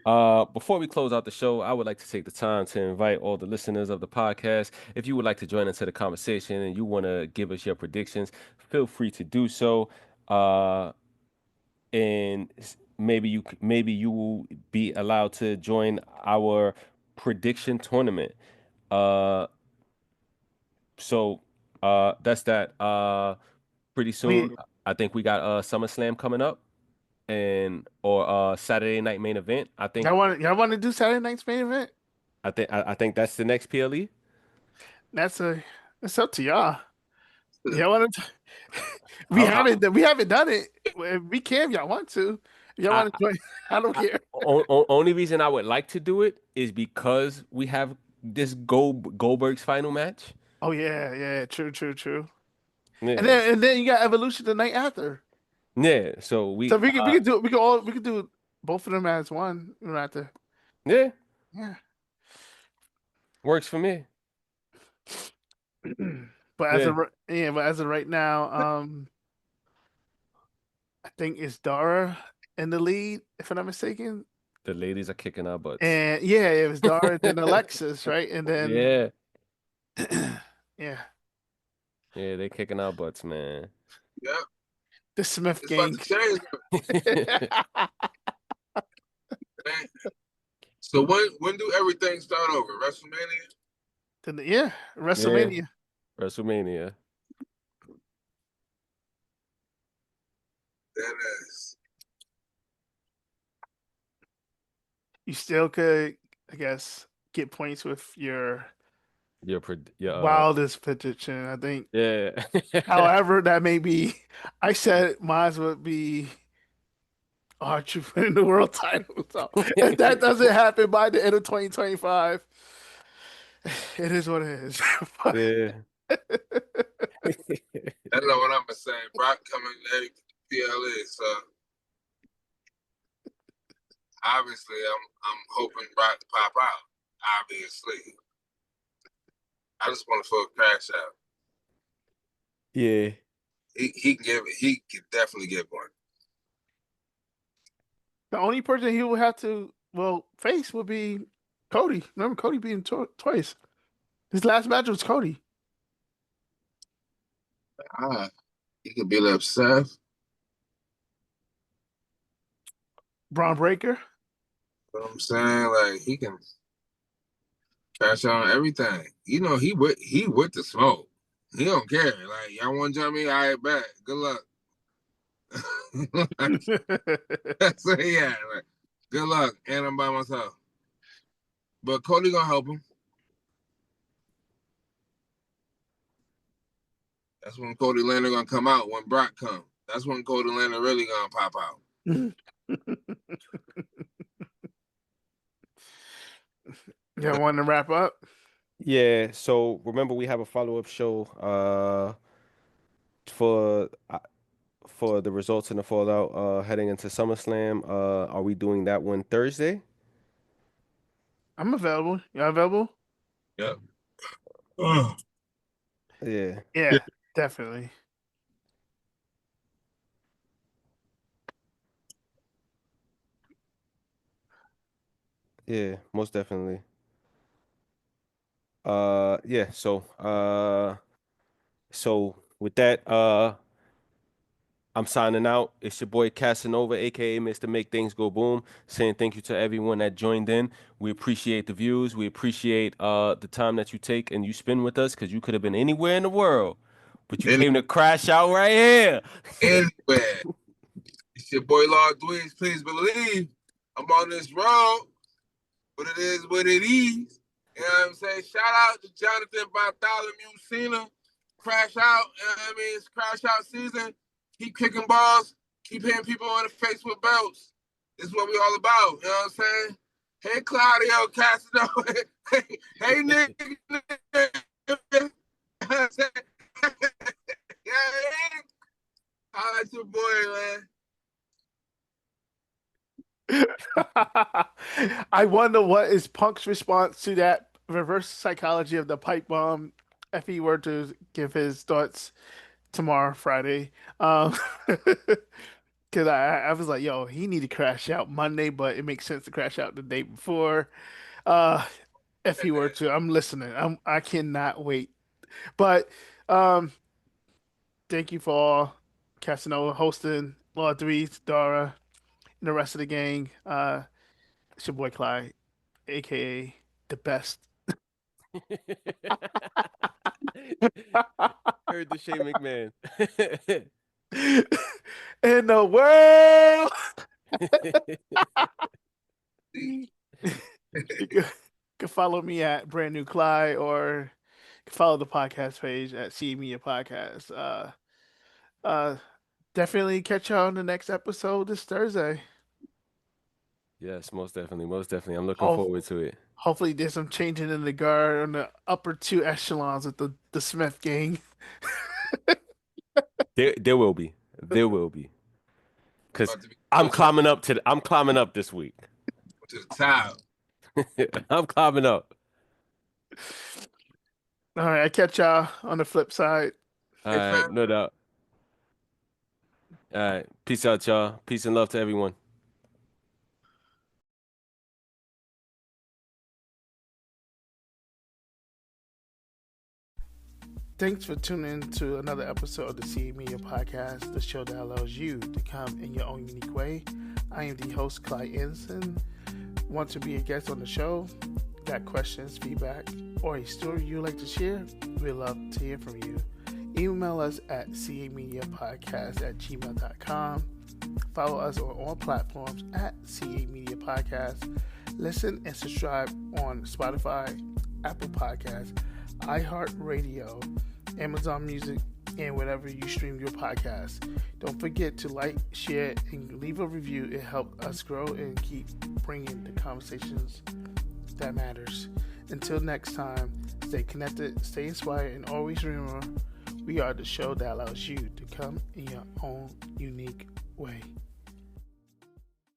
before we close out the show, I would like to take the time to invite all the listeners of the podcast. If you would like to join into the conversation and you want to give us your predictions, feel free to do so. And maybe you will be allowed to join our prediction tournament. Uh, so That's that. Pretty soon, We I think we got SummerSlam coming up, and or Saturday Night Main Event. y'all want to do Saturday night's main event? I think that's the next PLE. That's it's up to y'all. Y'all want to? We I, I, haven't done it. We can if y'all want to. If y'all I, want to join, I don't care. only reason I would like to do it is because we have this Goldberg's final match. Oh yeah, true, true, true. And Yeah, then you got Evolution the night after. yeah. So So we we can do both of them as one. We don't have to. yeah, Yeah. works for me. But Yeah, as of right now, I think it's Dara in the lead, if I'm not mistaken. the ladies are kicking our butts. And yeah, it was Dara, then Alexis, right? And then Yeah, yeah, yeah, they kicking our butts, man. Yeah, the Smith it's about gang. to change. Man. So when do everything start over? WrestleMania? Yeah, Yeah, WrestleMania. WrestleMania. That is. You still could, I guess, get points with your Your wildest prediction. I think, yeah. however, that may be. I said mine would be R-Truth winning the world title. So if that doesn't happen by the end of 2025, it is what it is. Yeah. I know what I'm saying. Brock coming to PLA, so obviously I'm hoping Brock to pop out. Obviously, I just want to feel a crash out. Yeah. He can give it. He can definitely give one. The only person he would have to, face would be Cody. Remember, Cody being twice. His last match was Cody. He could be like Seth. Braun Breaker. You know what I'm saying? Like he can crash out on everything. You know, he with the smoke. He don't care. Like, y'all want to jump me? All right, bet. Good luck. So yeah, like, good luck. And I'm by myself. But Cody gonna help him. That's when Cody Lander gonna come out when Brock come. That's when Cody Lander really gonna pop out. Yeah, want to wrap up? Yeah, so remember we have a follow-up show for the results and the fallout heading into SummerSlam. Are we doing that one Thursday? I'm available. Y'all available? Yep. Yeah. Yeah, definitely. Yeah, most definitely. Yeah, so with that, I'm signing out. It's your boy Casanova, aka Mr. Make Things Go Boom, saying thank you to everyone that joined in. We appreciate the views. We appreciate the time that you take and you spend with us because you could have been anywhere in the world, but you came to crash out right here. Anywhere. It's your boy Lord Dweez. Please believe I'm on this road, but it is what it is. You know what I'm saying? Shout out to Jonathan Bartholomew Cena. Crash out. You know what I mean? It's crash out season. Keep kicking balls. Keep hitting people in the face with belts. This is what we all about. You know what I'm saying? Hey, Claudio Casanova. Hey, Nick. Yeah, holla at your boy, man. I wonder what is Punk's response to that reverse psychology of the pipe bomb if he were to give his thoughts tomorrow, Friday. Because I was like, yo, he need to crash out Monday, but it makes sense to crash out the day before. Uh, if he were to, I'm listening. I cannot wait. But um, thank you for all Casanova hosting, Lord Three, Dara, and the rest of the gang. It's your boy Clyde, aka the best. Heard the Shane McMahon. In the world. You can follow me at Brand New Clyde, or follow the podcast page at CA Media Podcast. Definitely catch y'all on the next episode this Thursday. Yes, most definitely. Most definitely. I'm looking forward to it. Hopefully there's some changing in the guard on the upper two echelons with the Smith gang. There will be. There will be. Because I'm climbing up this week. To the top. I'm climbing up. All right, I catch y'all on the flip side. All right, no doubt. All right, peace out, y'all. Peace and love to everyone. Thanks for tuning in to another episode of the CA Media Podcast, the show that allows you to come in your own unique way. I am the host, Clyde Anderson. Want to be a guest on the show? Got questions, feedback, or a story you'd like to share? We'd love to hear from you. Email us at camediapodcast@gmail.com. Follow us on all platforms at CA Media Podcast. Listen and subscribe on Spotify, Apple Podcasts, iHeartRadio, Amazon Music, and wherever you stream your podcast. Don't forget to like, share, and leave a review. It helps us grow and keep bringing the conversations that matters. Until next time, stay connected, stay inspired, and always remember, we are the show that allows you to come in your own unique way.